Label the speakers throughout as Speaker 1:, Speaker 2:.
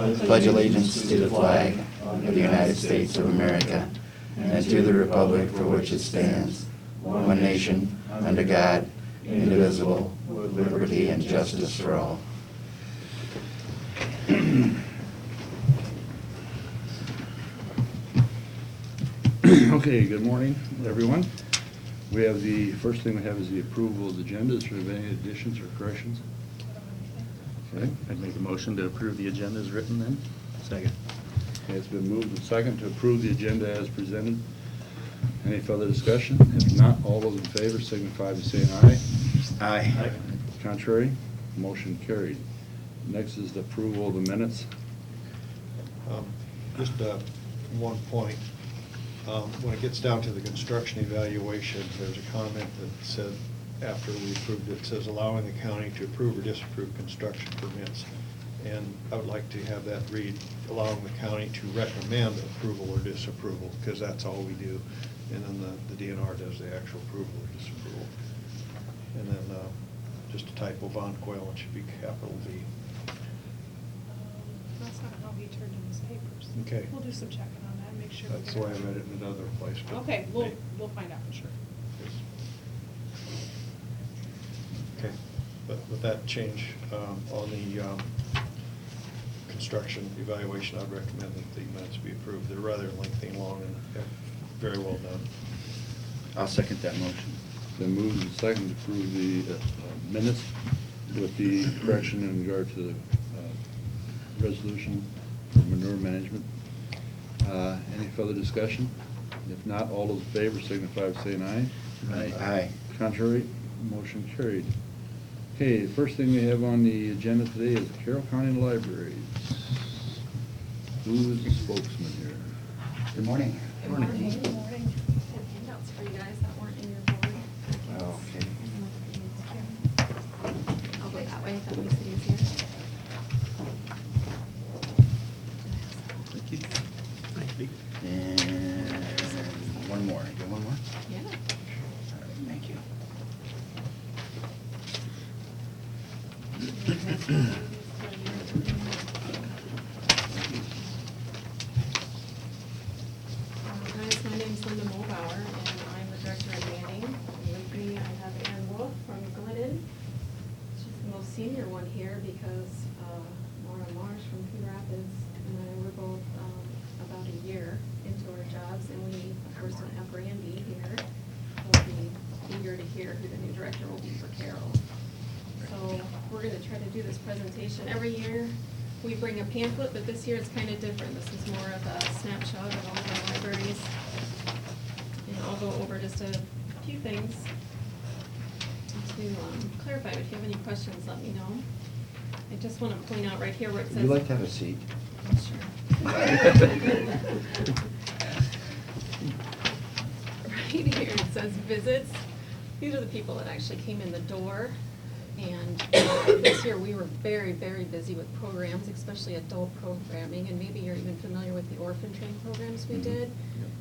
Speaker 1: pledge allegiance to the flag of the United States of America and to the republic for which it stands, one nation, under God, indivisible, with liberty and justice for all.
Speaker 2: Okay, good morning, everyone. We have the first thing we have is the approval of the agenda. Is there any additions or corrections? Okay.
Speaker 3: I'd make a motion to approve the agenda as written then.
Speaker 4: Second.
Speaker 2: Okay, it's been moved and second to approve the agenda as presented. Any further discussion? If not, all those in favor signify by saying aye.
Speaker 1: Aye.
Speaker 2: Contrary, motion carried. Next is the approval of the minutes.
Speaker 4: Just one point. When it gets down to the construction evaluation, there's a comment that said, after we approved it, says allowing the county to approve or disapprove construction permits. And I would like to have that read, allowing the county to recommend approval or disapproval, because that's all we do. And then the DNR does the actual approval or disapproval. And then just a typo, Von Coyle, it should be capital V.
Speaker 5: That's not how he turned in his papers.
Speaker 4: Okay.
Speaker 5: We'll do some checking on that, make sure.
Speaker 4: That's the way I read it in another place. but-
Speaker 5: Okay, we'll find out for sure.
Speaker 4: Okay, but with that change on the construction evaluation, I'd recommend that the minutes be approved. They're rather lengthy and long and very well done.
Speaker 1: I'll second that motion.
Speaker 2: Then moved and second to approve the minutes with the correction in regard to the resolution for manure management. Any further discussion? If not, all those in favor signify by saying aye.
Speaker 1: Aye.
Speaker 2: Contrary, motion carried. Okay, the first thing we have on the agenda today is Carroll County Libraries. Who is the spokesman here?
Speaker 1: Good morning.
Speaker 6: Good morning. Good morning. Handouts for you guys that weren't in your board.
Speaker 1: Okay.
Speaker 6: I'll go that way if that makes it easier.
Speaker 3: Thank you.
Speaker 1: And one more. You got one more?
Speaker 6: Yeah.
Speaker 1: All right, thank you.
Speaker 6: Guys, my name's Linda Mulbauer, and I'm the director of Manning. And with me, I have Erin Wolf from Glidden. She's the most senior one here because Laura Marsh from Cedar Rapids and I were both about a year into our jobs, and we, of course, don't have Brandy here. We'll be eager to hear who the new director will be for Carroll. So we're going to try to do this presentation. Every year, we bring a pamphlet, but this year it's kind of different. This is more of a snapshot of all of our libraries. And I'll go over just a few things to clarify. If you have any questions, let me know. I just want to point out right here where it says...
Speaker 1: Would you like to have a seat?
Speaker 6: Sure. Right here, it says visits. These are the people that actually came in the door. And this year, we were very, very busy with programs, especially adult programming. And maybe you're even familiar with the orphan train programs we did.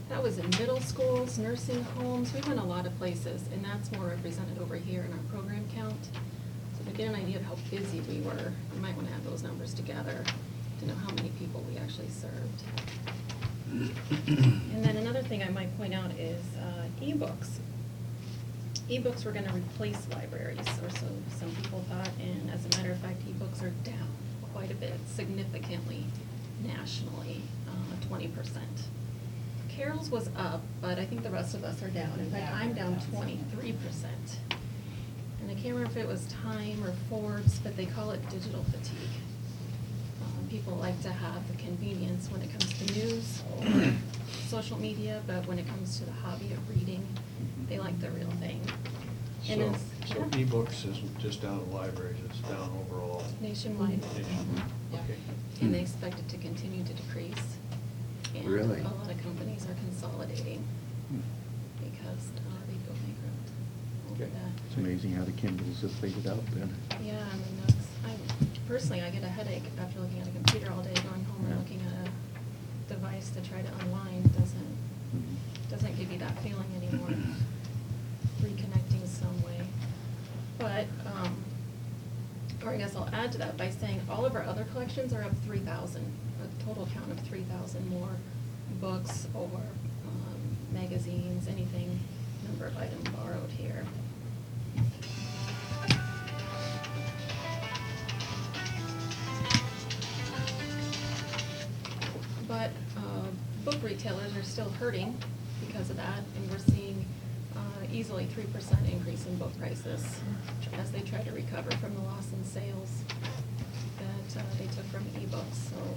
Speaker 6: That was in middle schools, nursing homes. We went a lot of places, and that's more represented over here in our program count. So to get an idea of how busy we were, you might want to add those numbers together to know how many people we actually served. And then another thing I might point out is ebooks. Ebooks were going to replace libraries, or so some people thought, and as a matter of fact, ebooks are down quite a bit, significantly, nationally, 20%. Carroll's was up, but I think the rest of us are down. In fact, I'm down 23%. And I can't remember if it was Time or Forbes, but they call it digital fatigue. People like to have the convenience when it comes to news or social media, but when it comes to the hobby of reading, they like the real thing. And
Speaker 4: So
Speaker 6: it's, yeah,
Speaker 4: ebooks isn't just down at libraries, it's down overall.
Speaker 6: nationwide.
Speaker 4: Nationwide.
Speaker 6: Yeah.
Speaker 4: Okay.
Speaker 6: And they expect it to continue to decrease. And
Speaker 1: Really?
Speaker 6: a lot of companies are consolidating because they go bankrupt over
Speaker 4: Okay.
Speaker 6: that.
Speaker 3: It's amazing how the Kindles have faded out then.
Speaker 6: Yeah, I mean, personally, I get a headache after looking at a computer all day, going home and looking at a device to try to unwind doesn't give you that feeling anymore. Reconnecting some way. But or I guess I'll add to that by saying all of our other collections are up 3,000, a total count of 3,000 more books or magazines, anything, number of items borrowed here. But book retailers are still hurting because of that, and we're seeing easily 3% increase in book prices as they try to recover from the loss in sales that they took from ebooks, so.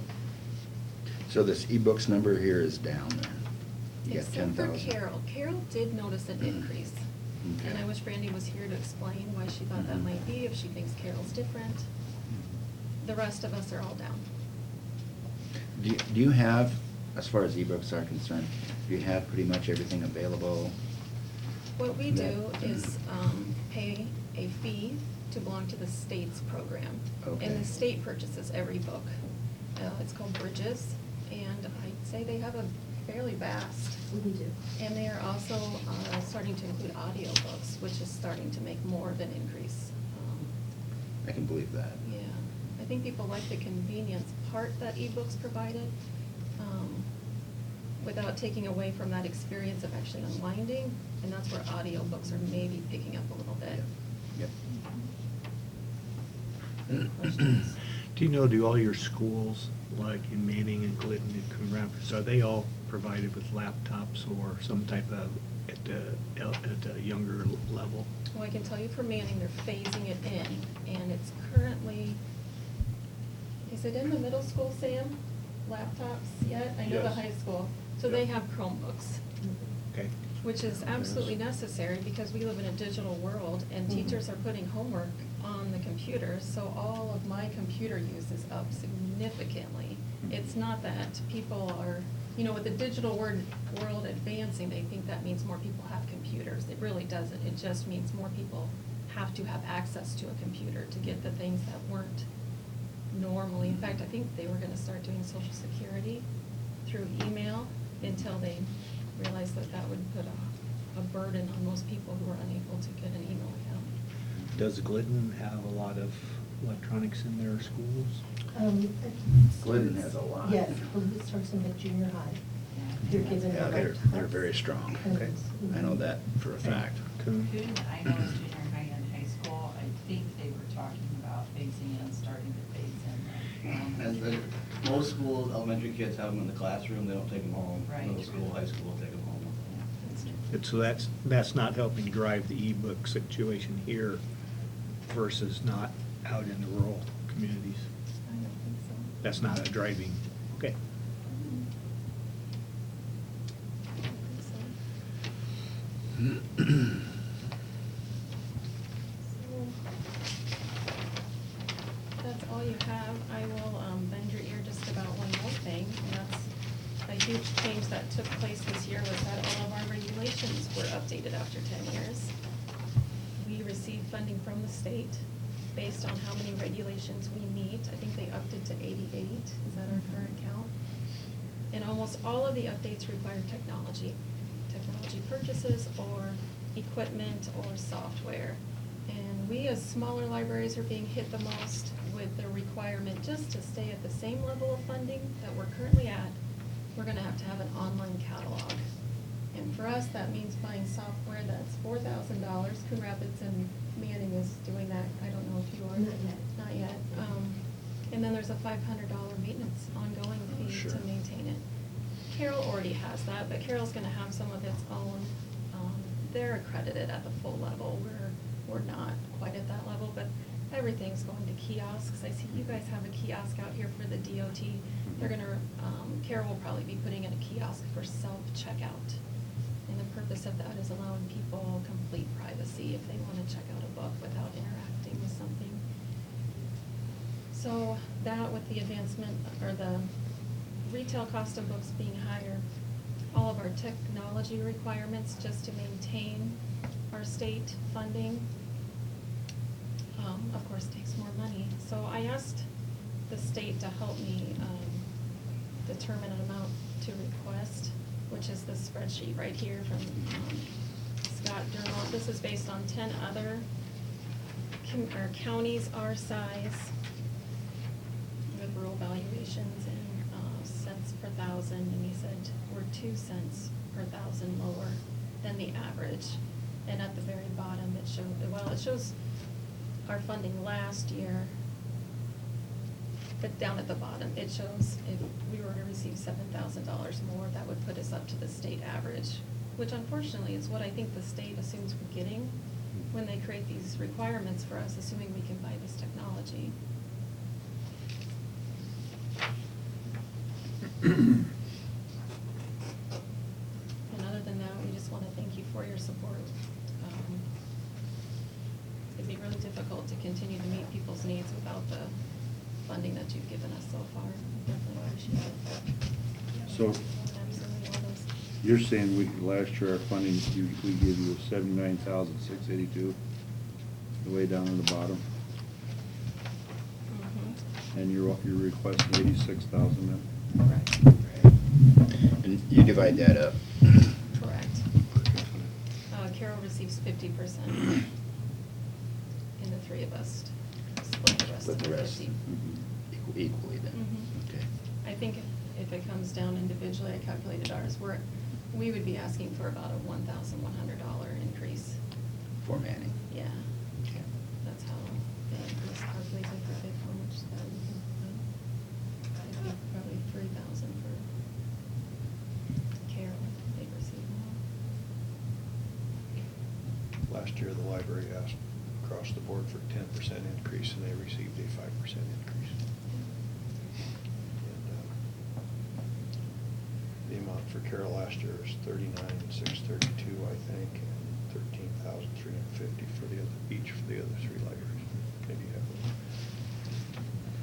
Speaker 1: So this ebooks number here is down then? You got
Speaker 6: Except for
Speaker 1: 10,000.
Speaker 6: Carroll. Carroll did notice an increase. And I wish Brandy was here to explain why she thought that might be, if she thinks Carroll's different. The rest of us are all down.
Speaker 1: Do you have, as far as ebooks are concerned, do you have pretty much everything available?
Speaker 6: What we do is pay a fee to belong to the state's program.
Speaker 1: Okay.
Speaker 6: And the state purchases every book. It's called Bridges, and I'd say they have a fairly vast.
Speaker 7: We do.
Speaker 6: And they are also starting to include audiobooks, which is starting to make more of an increase.
Speaker 1: I can believe that.
Speaker 6: Yeah, I think people like the convenience part that ebooks provided, without taking away from that experience of actually unwinding, and that's where audiobooks are maybe picking up a little bit.
Speaker 1: Yep.
Speaker 6: Any questions?
Speaker 8: Do you know, do all your schools, like in Manning and Glidden and Coon Rapids, are they all provided with laptops or some type of, at a younger level?
Speaker 6: Well, I can tell you for Manning, they're phasing it in, and it's currently, is it in the middle school, Sam? Laptops yet? I know the
Speaker 8: Yes.
Speaker 6: high school. So they have Chromebooks,
Speaker 8: Okay.
Speaker 6: which is absolutely necessary because we live in a digital world and teachers are putting homework on the computers, so all of my computer use is up significantly. It's not that people are, you know, with the digital world advancing, they think that means more people have computers. It really doesn't. It just means more people have to have access to a computer to get the things that weren't normally. In fact, I think they were gonna start doing Social Security through email until they realized that that would put a burden on most people who are unable to get an email account.
Speaker 8: Does Glidden have a lot of electronics in their schools?
Speaker 1: Glidden has a lot.
Speaker 7: Yes, it starts in the junior high. They're given
Speaker 1: Yeah,
Speaker 7: the
Speaker 1: they're
Speaker 7: laptops.
Speaker 1: very strong.
Speaker 8: Okay.
Speaker 1: I know that for a fact.
Speaker 8: Coon?
Speaker 9: Coon, I know is junior high and high school. I think they were talking about phasing in, starting to phase in.
Speaker 10: And most schools, elementary kids have them in the classroom, they don't take them home.
Speaker 9: Right.
Speaker 10: Middle school, high school, take them home.
Speaker 8: And so that's not helping drive the ebook situation here versus not out in the rural communities.
Speaker 6: I don't think so.
Speaker 8: That's not a driving, okay.
Speaker 6: I don't think so. So, that's all you have. I will bend your ear just about one more thing, and that's a huge change that took place this year was that all of our regulations were updated after 10 years. We received funding from the state based on how many regulations we meet. I think they upped it to 88, is that our current count? And almost all of the updates require technology purchases or equipment or software. And we as smaller libraries are being hit the most with the requirement just to stay at the same level of funding that we're currently at. We're gonna have to have an online catalog. And for us, that means buying software that's $4,000. Coon Rapids and Manning is doing that. I don't know if you are.
Speaker 7: Not yet.
Speaker 6: Not yet. And then there's a $500 maintenance ongoing fee
Speaker 1: Sure.
Speaker 6: to maintain it. Carroll already has that, but Carroll's gonna have some of its own. They're accredited at the full level. We're not quite at that level, but everything's going to kiosks. I see you guys have a kiosk out here for the DOT. They're gonna, Carroll will probably be putting in a kiosk for self-checkout. And the purpose of that is allowing people complete privacy if they wanna check out a book without interacting with something. So that with the advancement, or the retail cost of books being higher, all of our technology requirements just to maintain our state funding, of course, takes more money. So I asked the state to help me determine an amount to request, which is this spreadsheet right here from Scott Dermott. This is based on 10 other our counties our size with rural valuations and cents per thousand, and he said we're 2 cents per thousand lower than the average. And at the very bottom, it shows our funding last year, but down at the bottom, it shows if we were to receive $7,000 more, that would put us up to the state average, which unfortunately is what I think the state assumes we're getting when they create these requirements for us, assuming we can buy this technology. And other than that, we just want to thank you for your support. It'd be really difficult to continue to meet people's needs without the funding that you've given us so far. Definitely appreciate it.
Speaker 2: So
Speaker 6: Absolutely, all those.
Speaker 2: you're saying last year our funding, we gave you 79,682, the way down at the bottom,
Speaker 6: Mhm.
Speaker 2: and you're requesting 86,000 then?
Speaker 6: Correct.
Speaker 1: And you divide that up.
Speaker 6: Correct. Carroll receives 50%, and the three of us split the rest
Speaker 1: Split
Speaker 6: of
Speaker 1: the
Speaker 6: the
Speaker 1: rest
Speaker 6: 50.
Speaker 1: equally then.
Speaker 6: Mhm.
Speaker 1: Okay.
Speaker 6: I think if it comes down individually, I calculated ours, we would be asking for about a $1,100 increase.
Speaker 1: For Manning.
Speaker 6: Yeah,
Speaker 1: Okay.
Speaker 6: that's how the increase calculates it for how much that we can, it'd be probably 3,000 for Carroll, they receive more.
Speaker 4: Last year, the library asked across the board for a 10% increase, and they received a 5% increase. And the amount for Carroll last year was $39,632, I think, and $13,350 for each for the other three libraries. Maybe you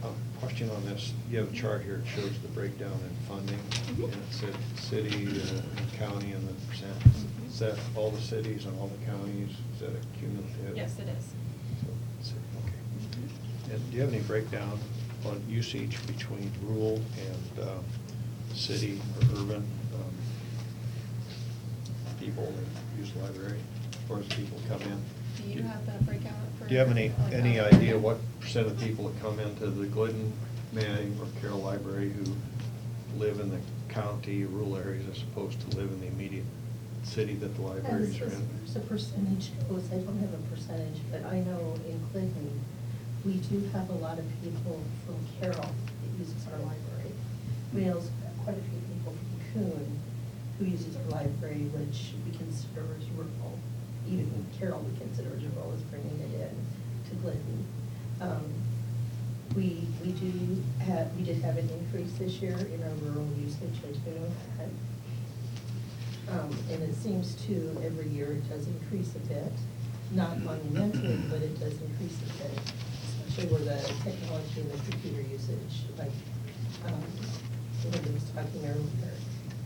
Speaker 4: have a question on this. You have a chart here, it shows the breakdown in funding,
Speaker 6: Mhm.
Speaker 4: and it said city, and county, and the percent.
Speaker 6: Mhm.
Speaker 4: Is that all the cities and all the counties? Is that a cumulative?
Speaker 6: Yes, it is.
Speaker 4: So, okay.
Speaker 6: Mhm.
Speaker 4: And do you have any breakdown on usage between rural and city or urban people that use the library, or as people come in?
Speaker 6: Do you have that breakout for?
Speaker 4: Do you have any
Speaker 6: like,
Speaker 4: idea what percent of people that come into the Glidden, Manning, or Carroll Library who live in the county, rural areas, as opposed to live in the immediate city that the libraries are in?
Speaker 7: As a percentage goes, I don't have a percentage, but I know in Clinton, we do have a lot of people from Carroll that uses our library. We also have quite a few people from Coon who uses our library, which we consider as rural. Even in Carroll, we consider as rural as bringing it in to Glidden. We did have an increase this year in our rural usage, I do know that. And it seems to, every year it does increase a bit, not monumentally, but it does increase a bit, especially with the technology and the computer usage, like Linda was talking earlier,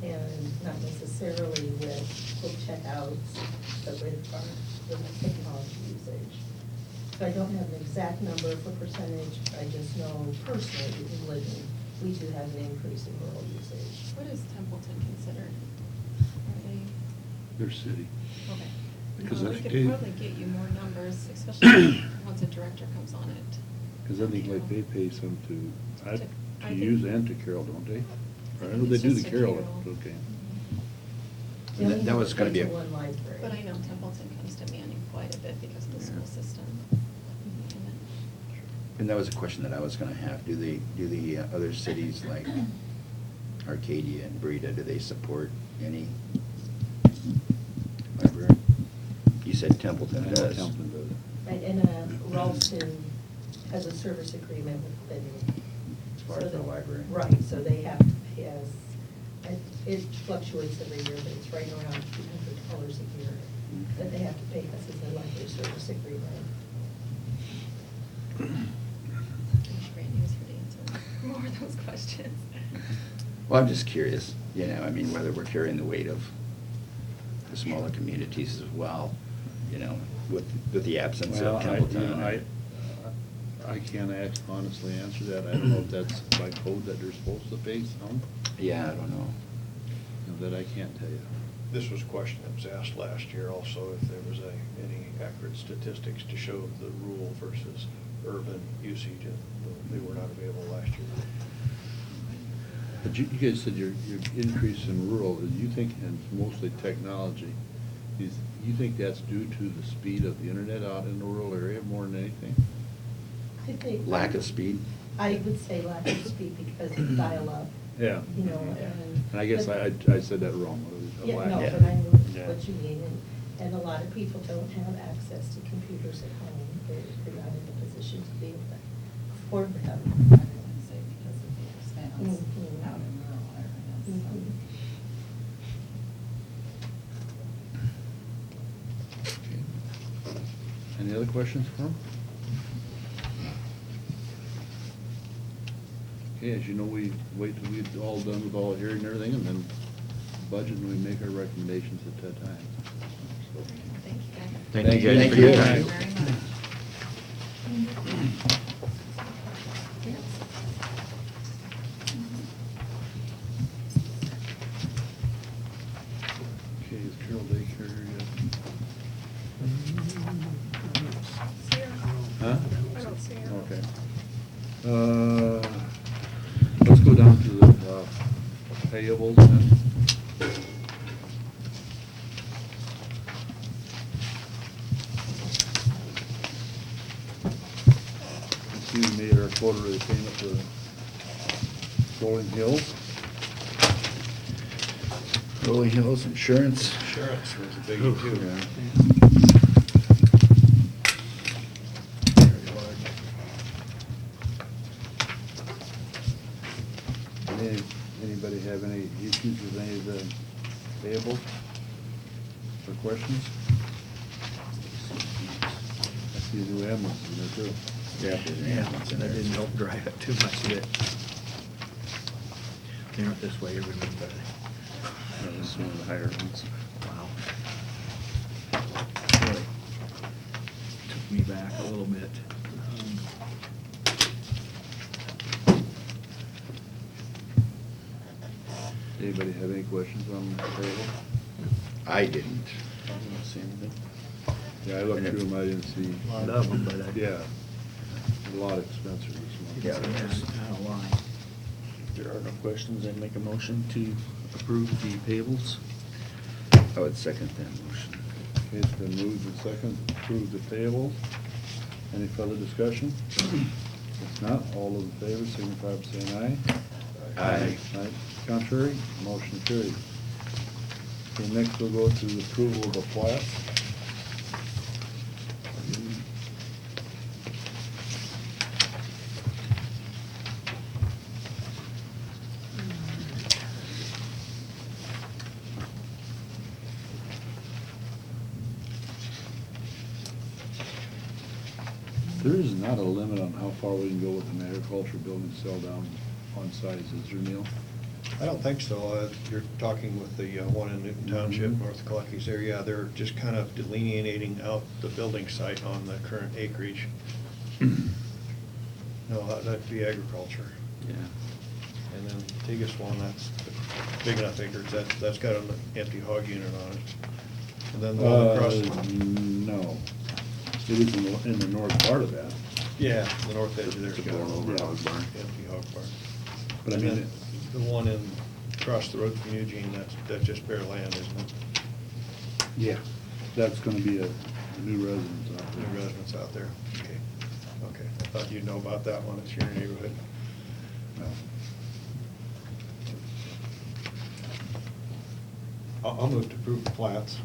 Speaker 7: and not necessarily with book checkouts, but with our technology usage. So I don't have an exact number for percentage, but I just know personally in Glidden, we do have an increase in rural usage.
Speaker 6: What is Templeton considered? Are they,
Speaker 2: Their city.
Speaker 6: okay.
Speaker 2: Because
Speaker 6: We
Speaker 2: I
Speaker 6: could
Speaker 2: think-
Speaker 6: probably get you more numbers, especially once a director comes on it.
Speaker 2: Because I think like they pay some to
Speaker 6: I think-
Speaker 2: use and to Carroll, don't they? Or I know
Speaker 6: think
Speaker 2: they
Speaker 6: it's
Speaker 2: do
Speaker 6: just
Speaker 2: the
Speaker 6: a
Speaker 2: Carroll,
Speaker 6: Carroll.
Speaker 2: okay.
Speaker 7: They only
Speaker 1: That
Speaker 7: have
Speaker 1: was
Speaker 7: to
Speaker 1: gonna
Speaker 7: pay
Speaker 1: be
Speaker 7: to
Speaker 1: a-
Speaker 7: one library.
Speaker 6: But I know Templeton comes to Manning quite a bit because of the school
Speaker 1: Yeah.
Speaker 6: system.
Speaker 1: And that was a question that I was gonna have. Do the other cities like Arcadia and Breda, do they support any library? You said Templeton
Speaker 2: I know
Speaker 1: does.
Speaker 2: Templeton does.
Speaker 7: Right, and Ralston has a service agreement with Glidden.
Speaker 1: As far
Speaker 7: So
Speaker 1: as the
Speaker 7: that-
Speaker 1: library.
Speaker 7: Right, so they have to pay us, it fluctuates every year, but it's right around $200 a year that they have to pay us as a library service agreement.
Speaker 6: Thanks, Randy, was for the answer more of those questions.
Speaker 1: Well, I'm just curious, I mean, whether we're carrying the weight of the smaller communities as well, with the absence
Speaker 2: Well,
Speaker 1: of Templeton.
Speaker 2: I can't honestly answer that. I don't know if that's by code that they're supposed to pay some,
Speaker 1: Yeah, I don't know.
Speaker 2: that I can't tell you.
Speaker 4: this was a question that was asked last year also, if there was any accurate statistics to show the rural versus urban usage, and they were not available last year.
Speaker 2: But you guys said your increase in rural, you think, and it's mostly technology, you think that's due to the speed of the internet out in the rural area more than anything?
Speaker 7: I think.
Speaker 1: Lack of speed?
Speaker 7: I would say lack of speed because of dial-up.
Speaker 2: Yeah.
Speaker 7: You know,
Speaker 2: And I guess I said that wrong. A
Speaker 7: Yeah,
Speaker 2: lack.
Speaker 7: no,
Speaker 1: Yeah.
Speaker 7: but I know
Speaker 2: Yeah.
Speaker 7: what you mean, and a lot of people don't have access to computers at home. They're not in a position to be able to afford them.
Speaker 9: I was gonna say because of the expense
Speaker 7: Mhm.
Speaker 9: out in rural areas. so.
Speaker 7: Mhm.
Speaker 2: Any other questions for him? Okay, as you know, we wait till we're all done with all the hearing and everything, and then budget, and we make our recommendations at that time. So,
Speaker 9: Thank you, guys.
Speaker 3: Thank you
Speaker 1: guys
Speaker 3: guys
Speaker 1: for
Speaker 3: for
Speaker 1: your
Speaker 3: your
Speaker 1: time.
Speaker 3: time.
Speaker 9: Very much.
Speaker 2: Okay, is Carroll daycare here yet?
Speaker 5: See her?
Speaker 2: Huh?
Speaker 5: I don't see her.
Speaker 2: Okay. Let's go down to the payables then. I see we made our quarterly payment to Rolling Hills.
Speaker 1: Rolling Hills Insurance.
Speaker 4: Insurance was a biggie too.
Speaker 2: Yeah.
Speaker 4: Very large.
Speaker 2: Anybody have any issues with any of the payables or questions? I see a new ambulance in there too.
Speaker 1: Yeah.
Speaker 8: Yeah, that didn't help drive it too much, did it? They aren't this way every month, are they?
Speaker 3: This is one of the higher ones.
Speaker 8: Wow. Really took me back a little bit.
Speaker 2: Anybody have any questions on the payable?
Speaker 1: I didn't.
Speaker 3: I don't see anything.
Speaker 2: Yeah, I looked through them, I didn't see.
Speaker 8: A lot of them, but I.
Speaker 2: Yeah, a lot expensive this month.
Speaker 1: Yeah.
Speaker 8: Out of line.
Speaker 3: If there are no questions, I'd make a motion to approve the payables.
Speaker 1: I would second that motion.
Speaker 2: Okay, it's been moved and second, to approve the payables. Any further discussion? If not, all those in favor, signify by saying aye.
Speaker 1: Aye.
Speaker 2: Aye. Contrary, motion carried. Okay, next we'll go to the approval of the plat. There is not a limit on how far we can go with an agricultural building sell down on size, is there, Neil?
Speaker 4: I don't think so. You're talking with the one in Newton Township,
Speaker 2: Mhm.
Speaker 4: North Cluckies there. Yeah, they're just kind of delineating out the building site on the current acreage. No, that'd be agriculture.
Speaker 3: Yeah.
Speaker 4: And then Tigas one, that's big enough acreage, that's got an empty hog unit on it. And then the one across.
Speaker 2: No. It is in the north part of that.
Speaker 4: Yeah, the north edge of there's
Speaker 3: It's a
Speaker 4: got
Speaker 3: blown over
Speaker 2: Yeah.
Speaker 3: hog barn.
Speaker 4: empty hog barn.
Speaker 2: But I
Speaker 4: And
Speaker 2: mean,
Speaker 4: then the one across the road from Eugene, that's just bare land, isn't it?
Speaker 2: yeah, that's gonna be a new residence out there.
Speaker 4: New residents out there, okay, okay. I thought you'd know about that one, it's your neighborhood.
Speaker 2: No.
Speaker 4: I'll move to approve the plats,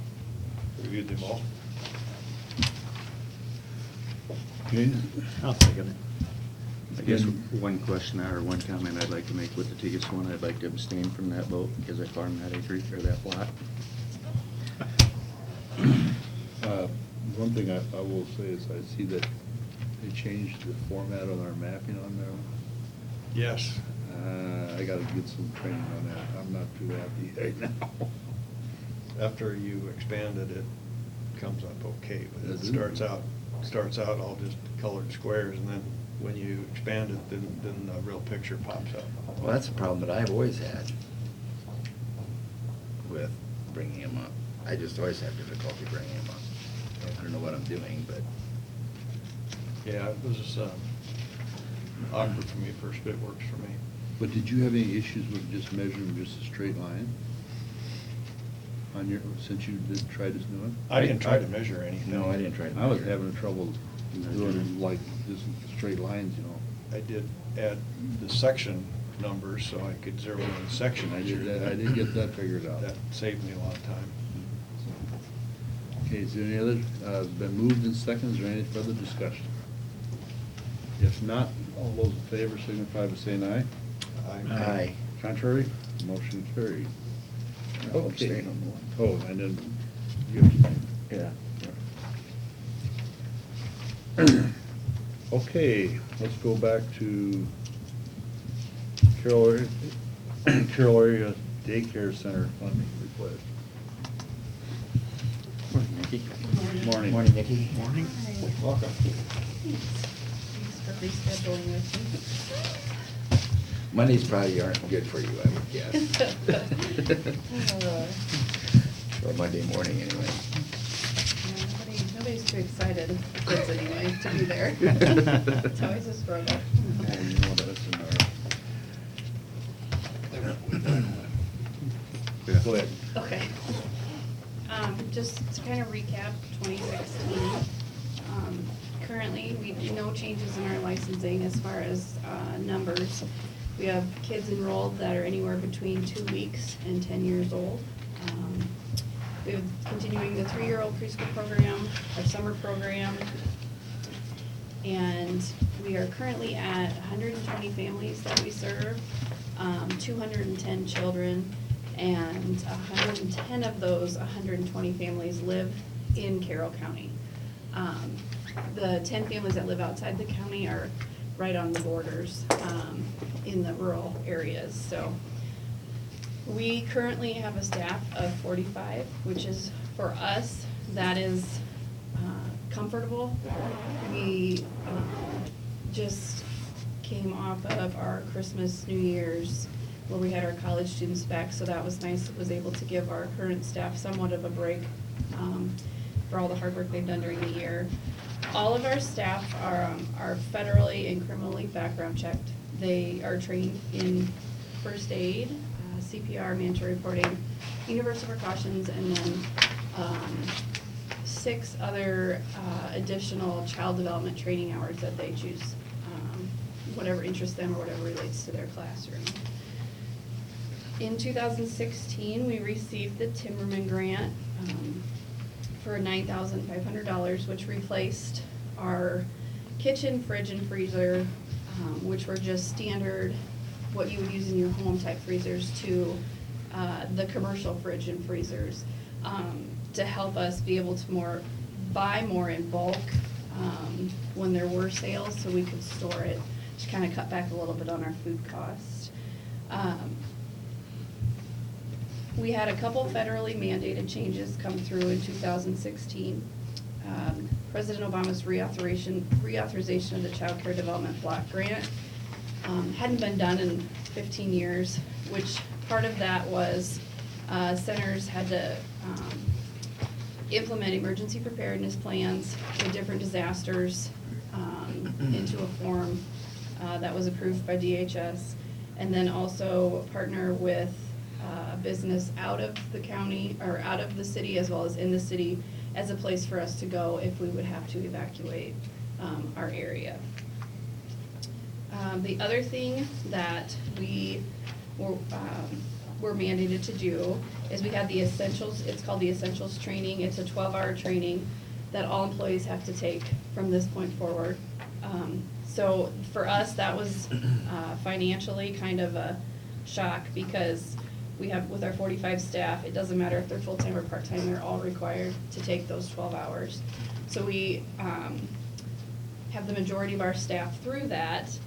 Speaker 4: reviewed them all.
Speaker 2: Okay.
Speaker 8: I'll second it.
Speaker 3: I guess one question or one comment I'd like to make with the Tigas one, I'd like to abstain from that vote because I farm that acreage or that plot.
Speaker 2: One thing I will say is I see that they changed the format on our mapping on there.
Speaker 4: Yes.
Speaker 2: I gotta get some training on that. I'm not too happy right now.
Speaker 4: After you expanded, it comes up okay, but it
Speaker 2: Does it?
Speaker 4: starts out all just colored squares, and then when you expand it, then the real picture pops up.
Speaker 1: Well, that's a problem that I've always had with bringing them up. I just always have difficulty bringing them up. I don't know what I'm doing, but
Speaker 4: Yeah, it was awkward for me first, but it works for me.
Speaker 2: But did you have any issues with just measuring just a straight line? On your, since you did try this new one?
Speaker 4: I didn't try to measure anything.
Speaker 1: no, I didn't try to.
Speaker 2: I was
Speaker 1: measure.
Speaker 2: having trouble doing like just straight lines, you know.
Speaker 4: I did add the section numbers so I could zero in the section.
Speaker 2: I did that, I did get that figured out.
Speaker 4: That saved me a lot of time.
Speaker 2: Okay, is there any other, it's been moved in seconds, is there any further discussion? If not, all those in favor signify by saying aye.
Speaker 1: Aye.
Speaker 2: Contrary, motion carried.
Speaker 1: I'll
Speaker 2: Okay.
Speaker 1: abstain on the one.
Speaker 2: Oh, and then you abstain.
Speaker 1: Yeah.
Speaker 2: Okay, let's go back to Carroll Area Daycare Center funding request.
Speaker 3: Morning, Nikki.
Speaker 2: Morning.
Speaker 1: Morning, Nikki.
Speaker 8: Morning.
Speaker 4: Welcome.
Speaker 6: Thanks for rescheduling with
Speaker 1: Mondays probably aren't good for you, I would guess. Well, Monday morning, anyway.
Speaker 6: Nobody's too excited, kids anyway, to be there. It's always a struggle.
Speaker 2: And you know that's in our. Go ahead.
Speaker 11: Okay. Just to kind of recap 2016, currently, no changes in our licensing as far as numbers. We have kids enrolled that are anywhere between 2 weeks and 10 years old. We have continuing the 3-year-old preschool program, our summer program, and we are currently at 120 families that we serve, 210 children, and 110 of those 120 families live in Carroll County. The 10 families that live outside the county are right on the borders, in the rural areas. So we currently have a staff of 45, which is, for us, that is comfortable. We just came off of our Christmas, New Year's, where we had our college students back, so that was nice. It was able to give our current staff somewhat of a break for all the hard work they've done during the year. All of our staff are federally and criminally background checked. They are trained in first aid, CPR, mandatory reporting, universal precautions, and then 6 other additional child development training hours that they choose, whatever interests them or whatever relates to their classroom. In 2016, we received the Timmerman grant for $9,500, which replaced our kitchen, fridge, and freezer, which were just standard, what you would use in your home type freezers, to the commercial fridge and freezers, to help us be able to buy more in bulk when there were sales, so we could store it, to kind of cut back a little bit on our food costs. We had a couple federally mandated changes come through in 2016. President Obama's reauthorization of the Child Care Development Block Grant hadn't been done in 15 years, which part of that was centers had to implement emergency preparedness plans for different disasters into a form that was approved by DHS, and then also partner with business out of the county, or out of the city as well as in the city, as a place for us to go if we would have to evacuate our area. The other thing that we were mandated to do is we had the essentials, it's called the essentials training. It's a 12-hour training that all employees have to take from this point forward. So for us, that was financially kind of a shock, because we have, with our 45 staff, it doesn't matter if they're full-time or part-time, they're all required to take those 12 hours. So we have the majority of our staff through that,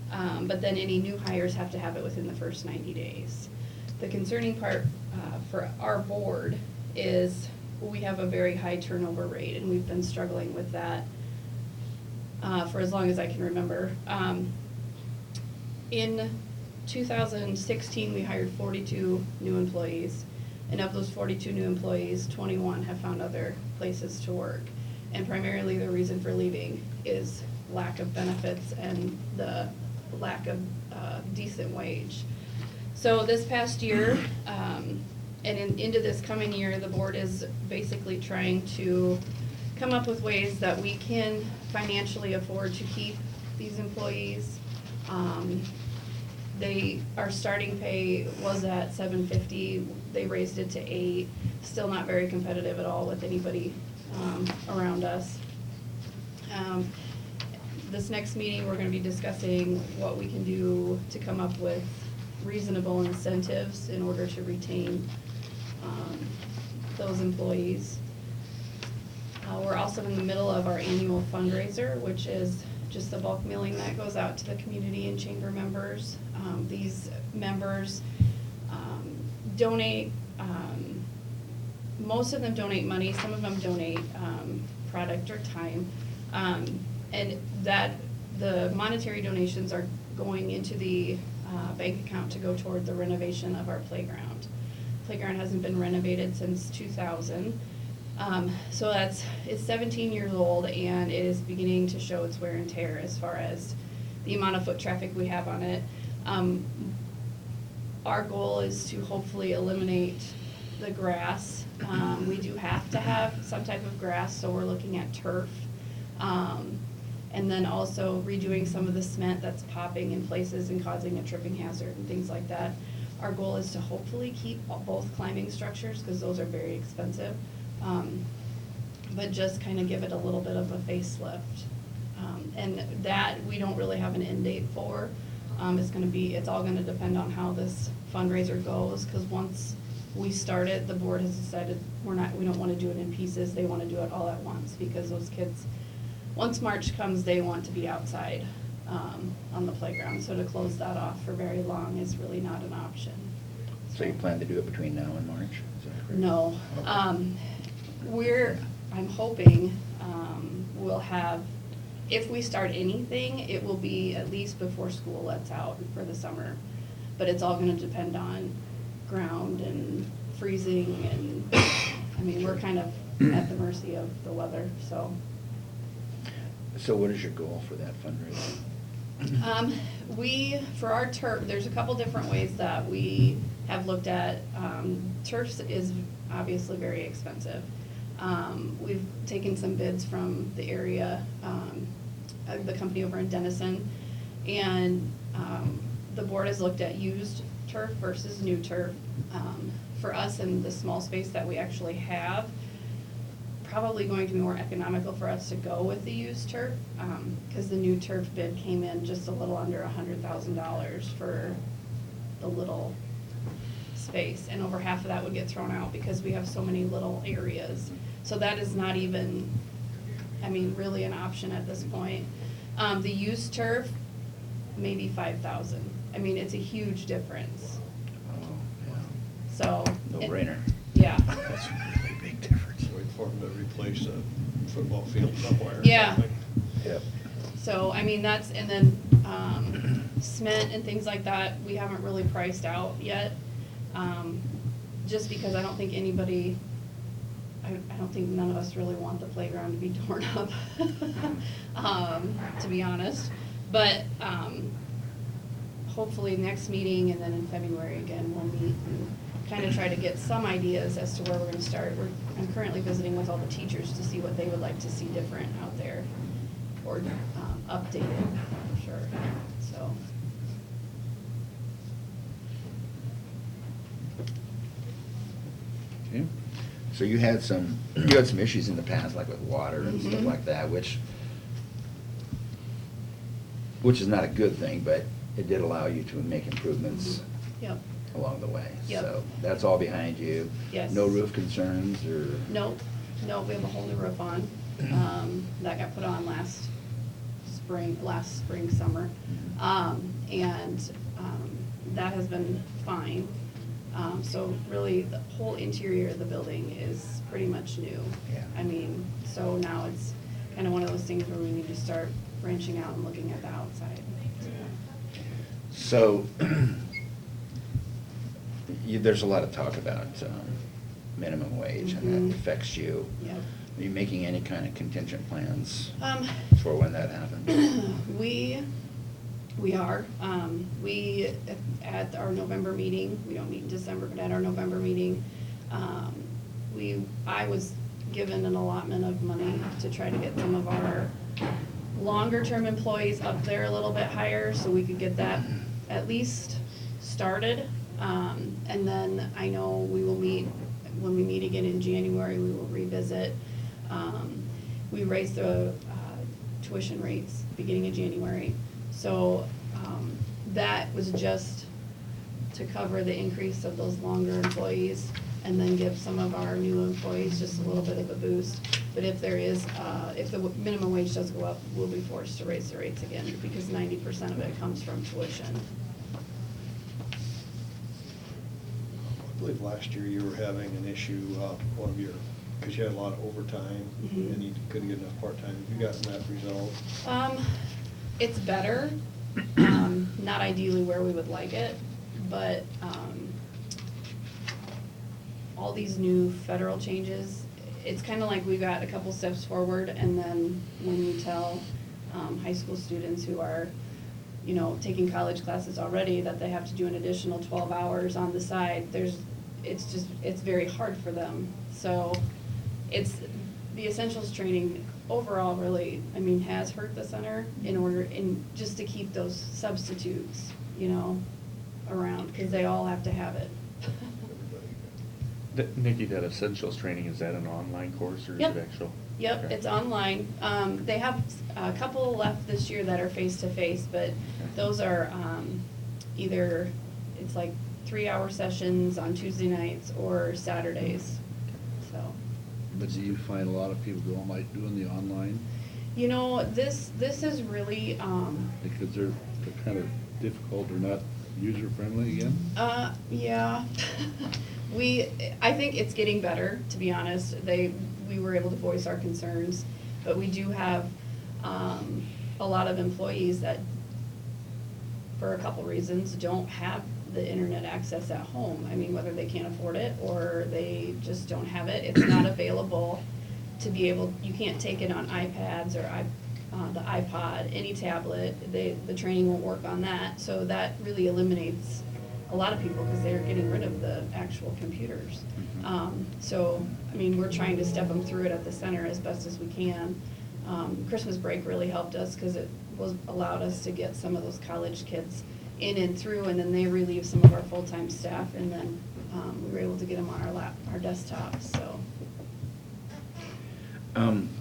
Speaker 11: but then any new hires have to have it within the first 90 days. The concerning part for our board is we have a very high turnover rate, and we've been struggling with that for as long as I can remember. In 2016, we hired 42 new employees. And of those 42 new employees, 21 have found other places to work. And primarily the reason for leaving is lack of benefits and the lack of decent wage. So this past year, into this coming year, the board is basically trying to come up with ways that we can financially afford to keep these employees. Our starting pay was at $7.50, they raised it to $8, still not very competitive at all with anybody around us. This next meeting, we're gonna be discussing what we can do to come up with reasonable incentives in order to retain those employees. We're also in the middle of our annual fundraiser, which is just the bulk mailing that goes out to the community and chamber members. These members donate, most of them donate money, some of them donate product or time. And that the monetary donations are going into the bank account to go toward the renovation of our playground. Playground hasn't been renovated since 2000. So it's 17 years old and it is beginning to show its wear and tear as far as the amount of foot traffic we have on it. Our goal is to hopefully eliminate the grass. We do have to have some type of grass, so we're looking at turf. And then also redoing some of the cement that's popping in places and causing a tripping hazard and things like that. Our goal is to hopefully keep both climbing structures, because those are very expensive. But just kind of give it a little bit of a facelift. And that we don't really have an end date for. It's all gonna depend on how this fundraiser goes, because once we start it, the board has decided we don't wanna do it in pieces, they wanna do it all at once, because those kids, once March comes, they want to be outside, on the playground, so to close that off for very long is really not an option.
Speaker 1: So you plan to do it between now and March? Is that correct?
Speaker 11: No.
Speaker 1: Okay.
Speaker 11: I'm hoping, we'll have, if we start anything, it will be at least before school lets out for the summer. But it's all gonna depend on ground and freezing and, I mean, we're kind of at the mercy of the weather, so.
Speaker 1: So what is your goal for that fundraiser?
Speaker 11: For our turf, there's a couple different ways that we have looked at. Turf is obviously very expensive. We've taken some bids from the area, the company over in Denison, and the board has looked at used turf versus new turf. For us in the small space that we actually have, probably going to be more economical for us to go with the used turf, because the new turf bid came in just a little under $100,000 for the little space, and over half of that would get thrown out because we have so many little areas. So that is not even, I mean, really an option at this point. The used turf, maybe $5,000. I mean, it's a huge difference.
Speaker 1: Oh, yeah.
Speaker 11: So.
Speaker 1: No brainer.
Speaker 11: Yeah.
Speaker 1: That's a really big difference.
Speaker 4: Wait for them to replace a football field somewhere or
Speaker 11: Yeah.
Speaker 4: something.
Speaker 1: Yep.
Speaker 11: So, I mean, and then cement and things like that, we haven't really priced out yet. Just because I don't think anybody, I don't think none of us really want the playground to be torn up, to be honest. But hopefully next meeting and then in February again, we'll meet and kind of try to get some ideas as to where we're gonna start. I'm currently visiting with all the teachers to see what they would like to see different out there, or updated, for sure, so.
Speaker 2: Okay.
Speaker 1: So you had some issues in the past, like with water and stuff
Speaker 11: Mhm.
Speaker 1: like that, which is not a good thing, but it did allow you to make improvements
Speaker 11: Yep.
Speaker 1: along the way.
Speaker 11: Yep.
Speaker 1: So that's all behind you?
Speaker 11: Yes.
Speaker 1: No roof concerns or?
Speaker 11: No, we have a whole new roof on, that got put on last spring, summer. And that has been fine. So really, the whole interior of the building is pretty much new.
Speaker 1: Yeah.
Speaker 11: I mean, so now it's kind of one of those things where we need to start branching out and looking at the outside.
Speaker 1: So, there's a lot of talk about minimum wage, and
Speaker 11: Mhm.
Speaker 1: that affects you.
Speaker 11: Yep.
Speaker 1: Are you making any kind of contingent plans
Speaker 11: Um,
Speaker 1: for when that happens?
Speaker 11: We are. We, at our November meeting, we don't meet in December, but at our November meeting, I was given an allotment of money to try to get some of our longer-term employees up there a little bit higher, so we could get that at least started. And then I know we will meet, when we meet again in January, we will revisit. We raised the tuition rates beginning of January. So that was just to cover the increase of those longer employees and then give some of our new employees just a little bit of a boost. But if there is, if the minimum wage does go up, we'll be forced to raise the rates again because 90% of it comes from tuition.
Speaker 4: I believe last year you were having an issue, one of your, because you had a lot of overtime
Speaker 11: Mhm.
Speaker 4: and you couldn't get enough part-time. Have you gotten that resolved?
Speaker 11: It's better, not ideally where we would like it, but, all these new federal changes, it's kinda like we got a couple steps forward, and then when you tell, high school students who are, you know, taking college classes already, that they have to do an additional 12 hours on the side, it's very hard for them. So, the essentials training overall really, I mean, has hurt the center just to keep those substitutes, you know, around, cause they all have to have it.
Speaker 3: Nikki, that essentials training, is that an online course or is
Speaker 11: Yep.
Speaker 3: it actual?
Speaker 11: Yep,
Speaker 3: Okay.
Speaker 11: it's online. They have a couple left this year that are face-to-face, but those are either, it's like 3-hour sessions on Tuesday nights or Saturdays, so.
Speaker 2: But do you find a lot of people don't like doing the online
Speaker 11: You know, this is really,
Speaker 2: because they're kind of difficult or not user-friendly again?
Speaker 11: Yeah. I think it's getting better, to be honest. We were able to voice our concerns, but we do have, a lot of employees that, for a couple reasons, don't have the internet access at home. I mean, whether they can't afford it or they just don't have it, it's not available to be able, you can't take it on iPads or the iPod, any tablet, the training won't work on that. So that really eliminates a lot of people because they're getting rid of the actual computers. So, I mean, we're trying to step them through it at the center as best as we can. Christmas break really helped us because it allowed us to get some of those college kids in and through, and then they relieved some of our full-time staff, and then we were able to get them on our desktops, so.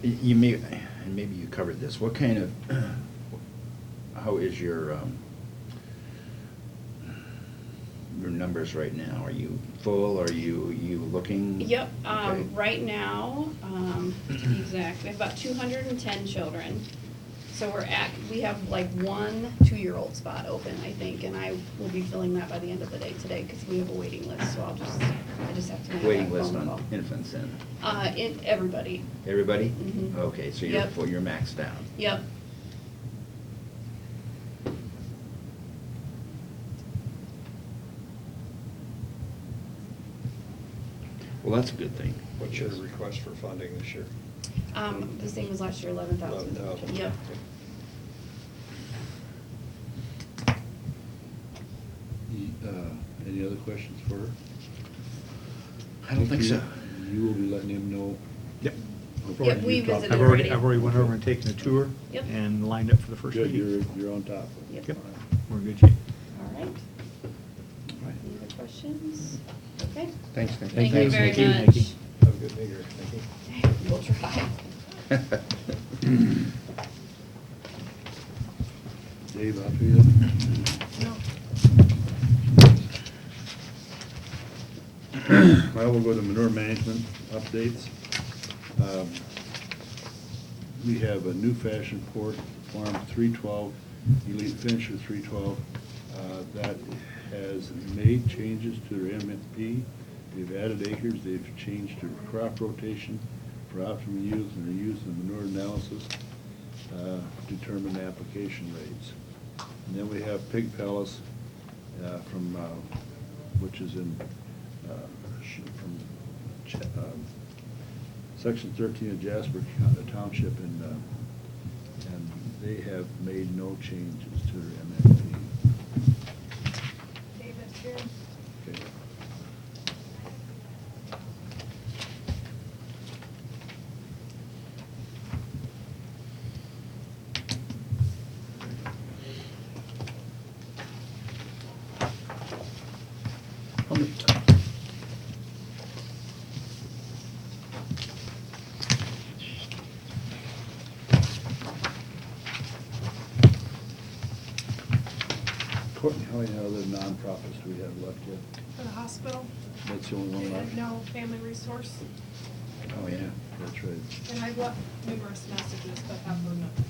Speaker 1: You may, and maybe you covered this, what kind of, how is your numbers right now? Are you full, are you looking?
Speaker 11: Yep,
Speaker 1: Okay.
Speaker 11: right now, to be exact, we have about 210 children. So we have like 1 2-year-old spot open, I think, and I will be filling that by the end of the day today, because we have a waiting list, so I just have to make that
Speaker 1: Waiting list
Speaker 11: phone
Speaker 1: on
Speaker 11: call.
Speaker 1: infants then?
Speaker 11: Everybody,
Speaker 1: Everybody?
Speaker 11: Mhm.
Speaker 1: Okay, so
Speaker 11: Yep.
Speaker 1: you're maxed out.
Speaker 11: yep.
Speaker 1: Well, that's a good thing.
Speaker 4: What's your request for funding this year?
Speaker 11: The same as last year, 11,000.
Speaker 4: 11,000.
Speaker 11: Yep.
Speaker 2: Any other questions for her?
Speaker 1: I don't think so.
Speaker 2: You will be letting him know.
Speaker 8: Yep.
Speaker 11: Yep, we visited
Speaker 8: I've
Speaker 11: already.
Speaker 8: already went over and taken a tour.
Speaker 11: Yep.
Speaker 8: And lined up for the first
Speaker 2: Good,
Speaker 8: meeting.
Speaker 2: you're on top.
Speaker 11: Yep.
Speaker 8: Yep, we're in good shape.
Speaker 11: All right. Any other questions? Okay.
Speaker 3: Thanks, Nikki.
Speaker 11: Thank you very
Speaker 8: Nikki.
Speaker 11: much.
Speaker 8: Nikki.
Speaker 4: Have a good New Year, Nikki.
Speaker 11: We'll try.
Speaker 2: Dave, after you.
Speaker 11: No.
Speaker 2: Well, we'll go to manure management updates. We have a new fashion port, farm 312, elite finisher 312. That has made changes to their MFP. They've added acres, they've changed their crop rotation for optimum yields, and they're using manure analysis to determine application rates. And then we have pig pellets which is in from Section 13 of Jasper Township, and they have made no changes to their MFP.
Speaker 5: David here.
Speaker 2: Okay. Courtney, how many other nonprofits do we have left yet?
Speaker 5: For the hospital.
Speaker 2: That's the only one left?
Speaker 5: No, Family Resource.
Speaker 2: Oh, yeah, that's right.
Speaker 5: And I've left numerous messages, but have heard nothing.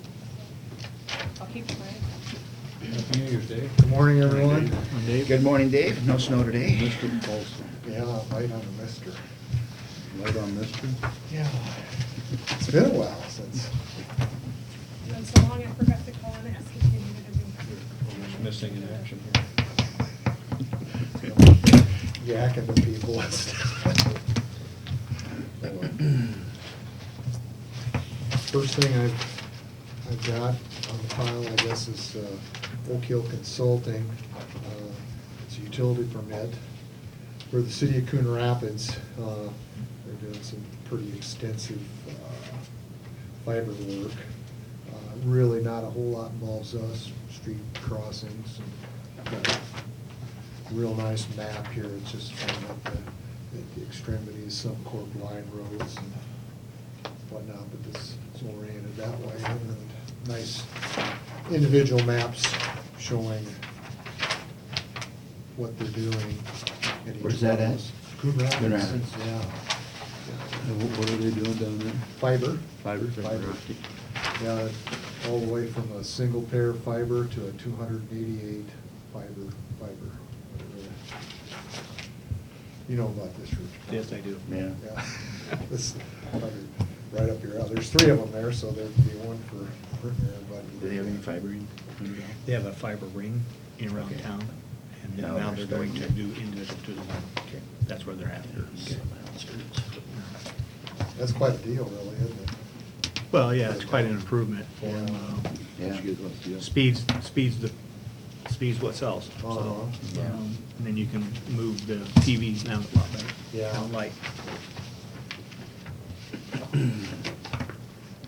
Speaker 5: I'll keep trying.
Speaker 4: Happy New Year's, Dave. Good morning, everyone.
Speaker 1: Good morning, Dave. No snow today.
Speaker 2: Mr. Paulson.
Speaker 4: Yeah, light on the mister.
Speaker 2: Light on Mr.
Speaker 4: Yeah. It's been a while since.
Speaker 5: It's been so long, I forgot to call and ask if you needed to do.
Speaker 4: Missing in action here. Yakking to people and stuff. First thing I've got on the pile, I guess, is Oak Hill Consulting. It's a utility permit for the city of Coon Rapids. They're doing some pretty extensive fiber work. Really not a whole lot involves us, street crossings. Got a real nice map here, it's just showing up at the extremities, some corp line roads and whatnot, but this is oriented that way. And nice individual maps showing what they're doing. in each
Speaker 1: Where's that
Speaker 4: one of
Speaker 1: at?
Speaker 4: those. Coon Rapids.
Speaker 1: Coon Rapids.
Speaker 4: Yeah.
Speaker 2: What are they doing down there?
Speaker 4: Fiber.
Speaker 2: Fiber?
Speaker 4: Fiber. Yeah, all the way from a single pair fiber to a 288 fiber. You know about this, Rich?
Speaker 8: Yes, I do.
Speaker 1: Yeah.
Speaker 4: Yeah. This, right up your alley. There's 3 of them there, so there'd be one for everybody.
Speaker 1: Do they have any fiber in?
Speaker 8: They have a fiber ring in around
Speaker 1: Okay.
Speaker 8: town, and then
Speaker 1: Now
Speaker 8: now
Speaker 1: they're
Speaker 8: they're going to
Speaker 1: starting
Speaker 8: do into the,
Speaker 1: Okay.
Speaker 8: that's where they're after.
Speaker 4: That's quite a deal, really, isn't it?
Speaker 8: Well, yeah, it's quite an improvement for
Speaker 4: Yeah.
Speaker 1: Yeah.
Speaker 2: Did you guys want to see it?
Speaker 8: speeds what sells. So,
Speaker 4: Uh-huh.
Speaker 1: Yeah.
Speaker 8: And then you can move the TVs down a lot better.
Speaker 4: Yeah.
Speaker 8: Down light.
Speaker 4: Kind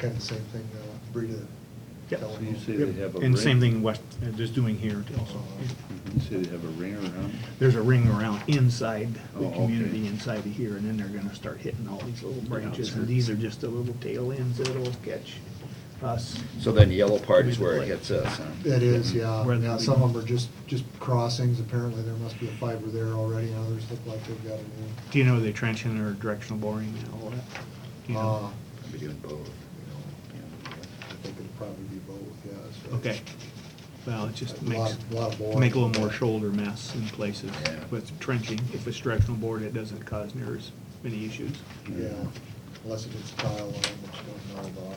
Speaker 4: of the same thing, breed of
Speaker 8: Yep.
Speaker 2: So you
Speaker 4: telephone.
Speaker 2: say they have a ring?
Speaker 8: And same thing West, just doing here also.
Speaker 2: You say they have a ring around?
Speaker 8: There's a ring around inside
Speaker 2: Oh,
Speaker 8: the
Speaker 2: okay.
Speaker 8: community, inside of here, and then they're gonna start hitting all these little branches, and these are just the little tail ends that'll catch us.
Speaker 1: So then the yellow part is where it hits us, huh?
Speaker 4: It is, yeah.
Speaker 8: Where
Speaker 4: Yeah,
Speaker 8: they-
Speaker 4: some of them are just crossings. Apparently, there must be a fiber there already, and others look like they've got a new.
Speaker 8: Do you know are they trenching or directional boring and all that? Do you know?
Speaker 1: I'll be doing both.
Speaker 4: I think it'll probably be both, yeah. so-
Speaker 8: Okay. Well, it just
Speaker 4: A
Speaker 8: makes,
Speaker 4: lot of boring.
Speaker 8: make a little more shoulder mess in places
Speaker 1: Yeah.
Speaker 8: with trenching. If it's directional board, it doesn't cause near as many issues.
Speaker 4: Yeah, unless it gets tile on, which you don't know about.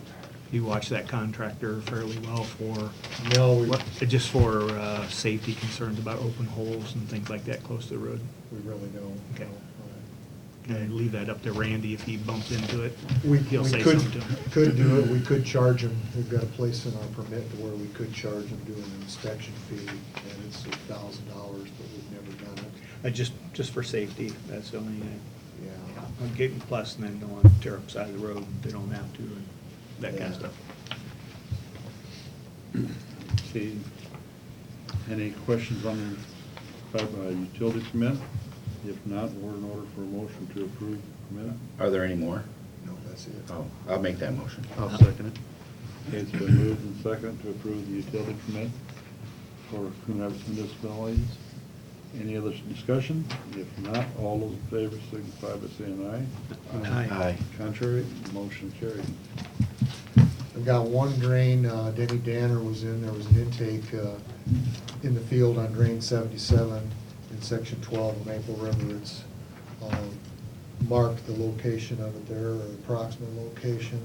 Speaker 8: You watch that contractor fairly well for,
Speaker 4: No, we
Speaker 8: just for safety concerns about open holes and things like that close to the road.
Speaker 4: really don't.
Speaker 8: Okay.
Speaker 4: no.
Speaker 8: And leave that up to Randy if he bumps into it.
Speaker 4: We
Speaker 8: He'll say
Speaker 4: could,
Speaker 8: something to him.
Speaker 4: could do it, we could charge them, we've got a place in our permit to where we could charge them, do an inspection fee, and it's $1,000, but we've never done it.
Speaker 8: Just for safety, that's the only thing.
Speaker 4: Yeah.
Speaker 8: I'm getting plus, and then don't want to tear up side of the road, they don't have to, and that kind of
Speaker 4: Yeah.
Speaker 8: stuff.
Speaker 2: Okay. Any questions on the utility permit? If not, we're in order for a motion to approve the permit.
Speaker 1: Are there any more?
Speaker 4: No, that's it.
Speaker 1: Oh, I'll make that motion.
Speaker 2: I'll second it. Okay, it's been moved and seconded to approve the utility permit for Coon Rapids Municipalities. Any other discussion? If not, all those in favor signify by saying aye.
Speaker 8: Aye.
Speaker 2: Contrary, motion carried.
Speaker 4: I've got one drain, Denny Danner was in, there was an intake in the field on drain 77 in section 12 of Maple River. It's marked the location of it there, or the approximate location.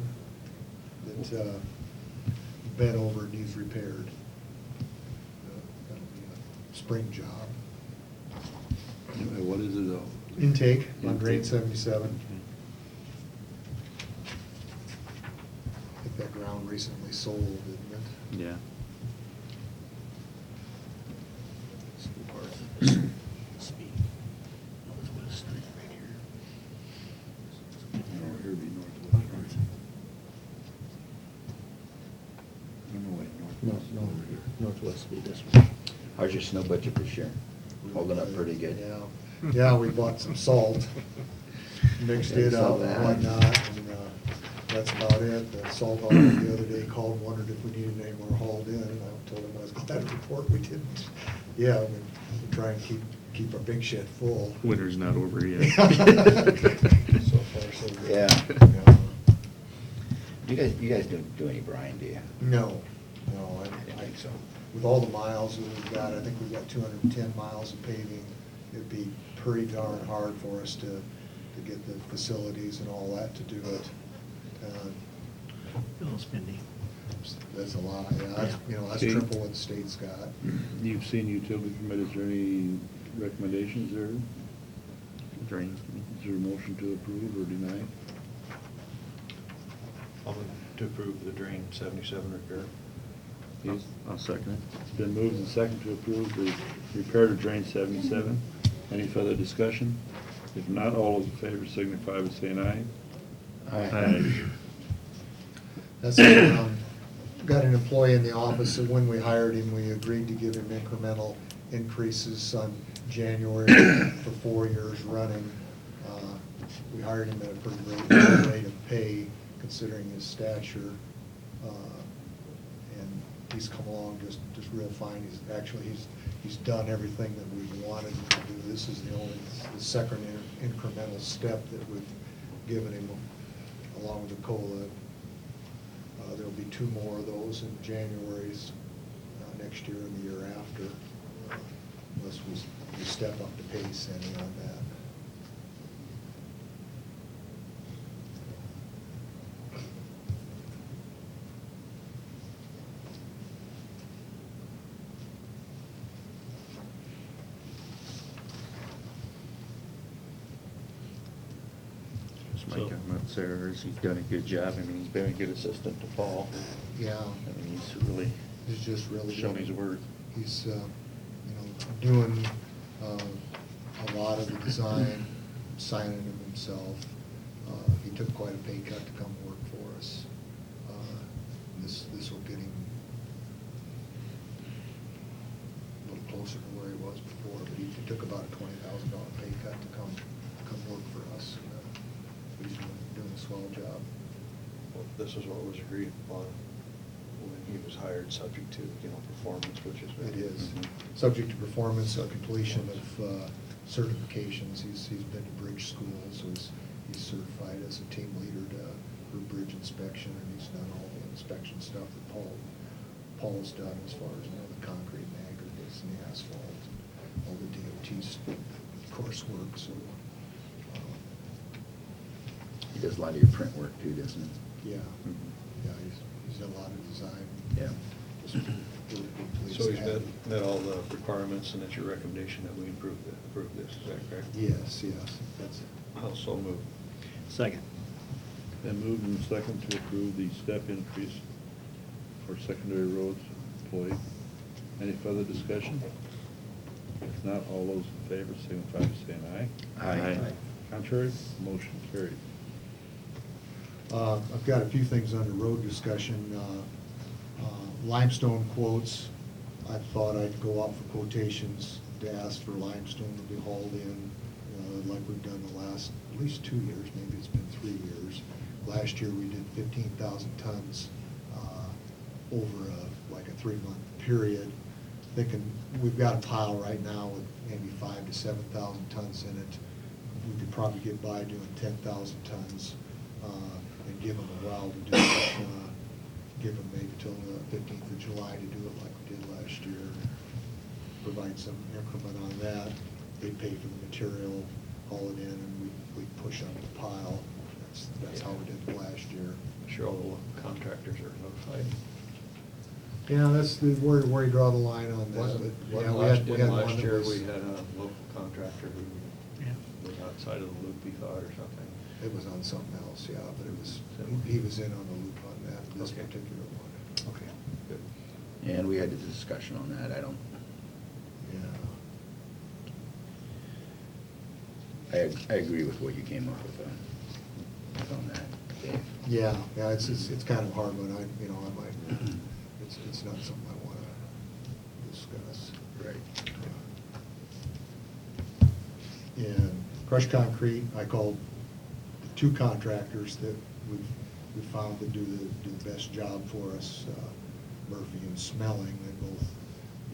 Speaker 4: That bent over, needs repaired. That'll be a spring job.
Speaker 2: Anyway, what is it,
Speaker 4: intake on drain
Speaker 2: Intake.
Speaker 4: 77.
Speaker 2: Okay.
Speaker 4: I think that ground recently sold, didn't it?
Speaker 3: Yeah.
Speaker 8: Speed. Northwest Street right here.
Speaker 2: No, here would be northwest. No, wait, northwest. Over here.
Speaker 8: Northwest would be this one.
Speaker 1: How's your snow budget this year? Holding up pretty good.
Speaker 4: Yeah, yeah, we bought some salt, mixed it
Speaker 1: Saw
Speaker 4: up and
Speaker 1: that.
Speaker 4: whatnot, and that's about it. The salt hauler the other day called, wondered if we needed any more hauled in, and I told him I was glad to report we didn't. Yeah, we try and keep our big shed full.
Speaker 3: Winter's not over yet.
Speaker 4: So far, so good.
Speaker 1: Yeah. You guys don't do any brine, do you?
Speaker 4: No, I
Speaker 1: didn't think so.
Speaker 4: With all the miles that we've got, I think we've got 210 miles of paving. It'd be pretty darn hard for us to get the facilities and all that to do it.
Speaker 8: Bill spending.
Speaker 4: That's a lot, yeah, that's, that's
Speaker 2: See?
Speaker 4: triple what the state's got.
Speaker 2: You've seen utility permit, is there any recommendations there?
Speaker 3: Drain.
Speaker 2: Is there a motion to approve or deny?
Speaker 4: I'm to approve the drain 77 repair.
Speaker 2: Yes.
Speaker 3: I'll second it.
Speaker 2: It's been moved and second to approve the repair to drain 77. Any further discussion? If not, all those in favor signify by saying aye.
Speaker 3: Aye.
Speaker 4: That's, got an employee in the office, and when we hired him, we agreed to give him incremental increases on January for 4 years running. We hired him at a pretty great rate of pay, considering his stature. And he's come along just real fine. He's done everything that we've wanted him to do. This is the second incremental step that we've given him, along with the COLA. There'll be 2 more of those in January's next year and the year after, unless we step up the pace any on that.
Speaker 3: Just my comments there is he's done a good job. I mean, he's been a good assistant to Paul.
Speaker 4: Yeah.
Speaker 3: I mean, he's really
Speaker 4: He's just really
Speaker 3: shown his worth.
Speaker 4: He's, doing a lot of the design, signing them himself. He took quite a pay cut to come work for us. This will get him a little closer to where he was before, but he took about a $20,000 pay cut to come work for us. He's doing a swell job.
Speaker 12: Well, this is what was agreed upon when he was hired, subject to, performance, which is.
Speaker 4: It is. Subject to performance, completion of certifications. He's been to bridge school, so he's certified as a team leader for bridge inspection, and he's done all the inspection stuff that Paul's done as far as, the concrete and aggregates and the asphalt, and all the DOT's coursework, so.
Speaker 1: He does a lot of your print work too, doesn't he?
Speaker 4: Yeah,
Speaker 1: Mhm.
Speaker 4: yeah, he's done a lot of design.
Speaker 1: Yeah.
Speaker 4: Just really pleased
Speaker 12: So
Speaker 4: to
Speaker 12: he's
Speaker 4: have
Speaker 12: met all the requirements, and it's your recommendation that we approve this, is that correct?
Speaker 4: Yes, that's
Speaker 12: I'll so move.
Speaker 8: Second.
Speaker 2: Been moved and second to approve the step increase for secondary roads employee. Any further discussion? If not, all those in favor signify by saying aye.
Speaker 3: Aye.
Speaker 2: Contrary, motion carried.
Speaker 4: I've got a few things under road discussion. Limestone quotes, I thought I'd go out for quotations to ask for limestone to be hauled in, like we've done the last, at least 2 years, maybe it's been 3 years. Last year, we did 15,000 tons over like a 3-month period. Thinking, we've got a pile right now with maybe 5,000 to 7,000 tons in it. We could probably get by doing 10,000 tons and give them a while to do it. Give them maybe till the 15th of July to do it like we did last year. Provide some increment on that. They pay for the material, haul it in, and we push up the pile. That's how we did it last year.
Speaker 12: I'm sure all the contractors are notified.
Speaker 4: Yeah, that's where you draw the line on that.
Speaker 12: Wasn't
Speaker 4: but, yeah,
Speaker 12: last
Speaker 4: we had one
Speaker 12: last
Speaker 4: that
Speaker 12: year,
Speaker 4: was-
Speaker 12: we had a local contractor who
Speaker 8: Yeah.
Speaker 12: was not outside of the loop, he thought, or something.
Speaker 4: It was on something else, yeah, but it was, he was in on the loop on that, this
Speaker 12: Okay.
Speaker 4: particular one.
Speaker 12: Okay, good.
Speaker 1: And we had a discussion on that, I don't,
Speaker 4: Yeah.
Speaker 1: I agree with what you came up with on that, Dave.
Speaker 4: Yeah, it's kind of hard, but I might, it's not something I want to discuss.
Speaker 1: Right.
Speaker 4: In crushed concrete, I called the two contractors that we found to do the best job for us, Murphy and Smelling. They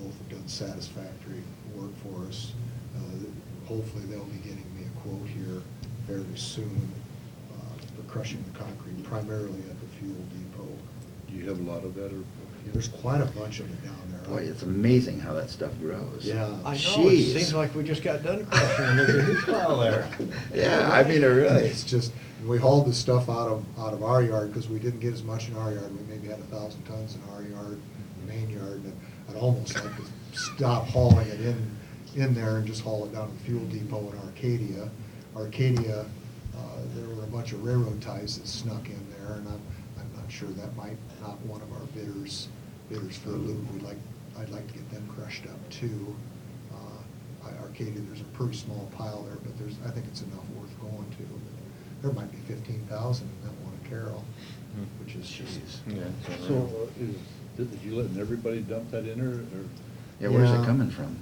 Speaker 4: both have done satisfactory work for us. Hopefully they'll be getting me a quote here fairly soon for crushing the concrete, primarily at the fuel depot.
Speaker 2: Do you have a lot of that, or?
Speaker 4: There's quite a bunch of it down there.
Speaker 1: Boy, it's amazing how that stuff grows.
Speaker 4: Yeah.
Speaker 12: I know,
Speaker 1: Jeez.
Speaker 12: it seems like we just got done crushing, and there's a huge pile there.
Speaker 1: Yeah, I mean, it really.
Speaker 4: It's just, we hauled the stuff out of our yard, because we didn't get as much in our yard. We maybe had 1,000 tons in our yard, main yard, and I'd almost like to stop hauling it in there and just haul it down to the fuel depot in Arcadia. Arcadia, there were a bunch of railroad ties that snuck in there, and I'm not sure, that might not one of our bidders for the loop. I'd like to get them crushed up too. Arcadia, there's a pretty small pile there, but I think it's enough worth going to. There might be 15,000 in that one at Carroll, which is just.
Speaker 2: So, did you let everybody dump that in, or?
Speaker 1: Yeah, where's
Speaker 4: Yeah.
Speaker 1: it coming from?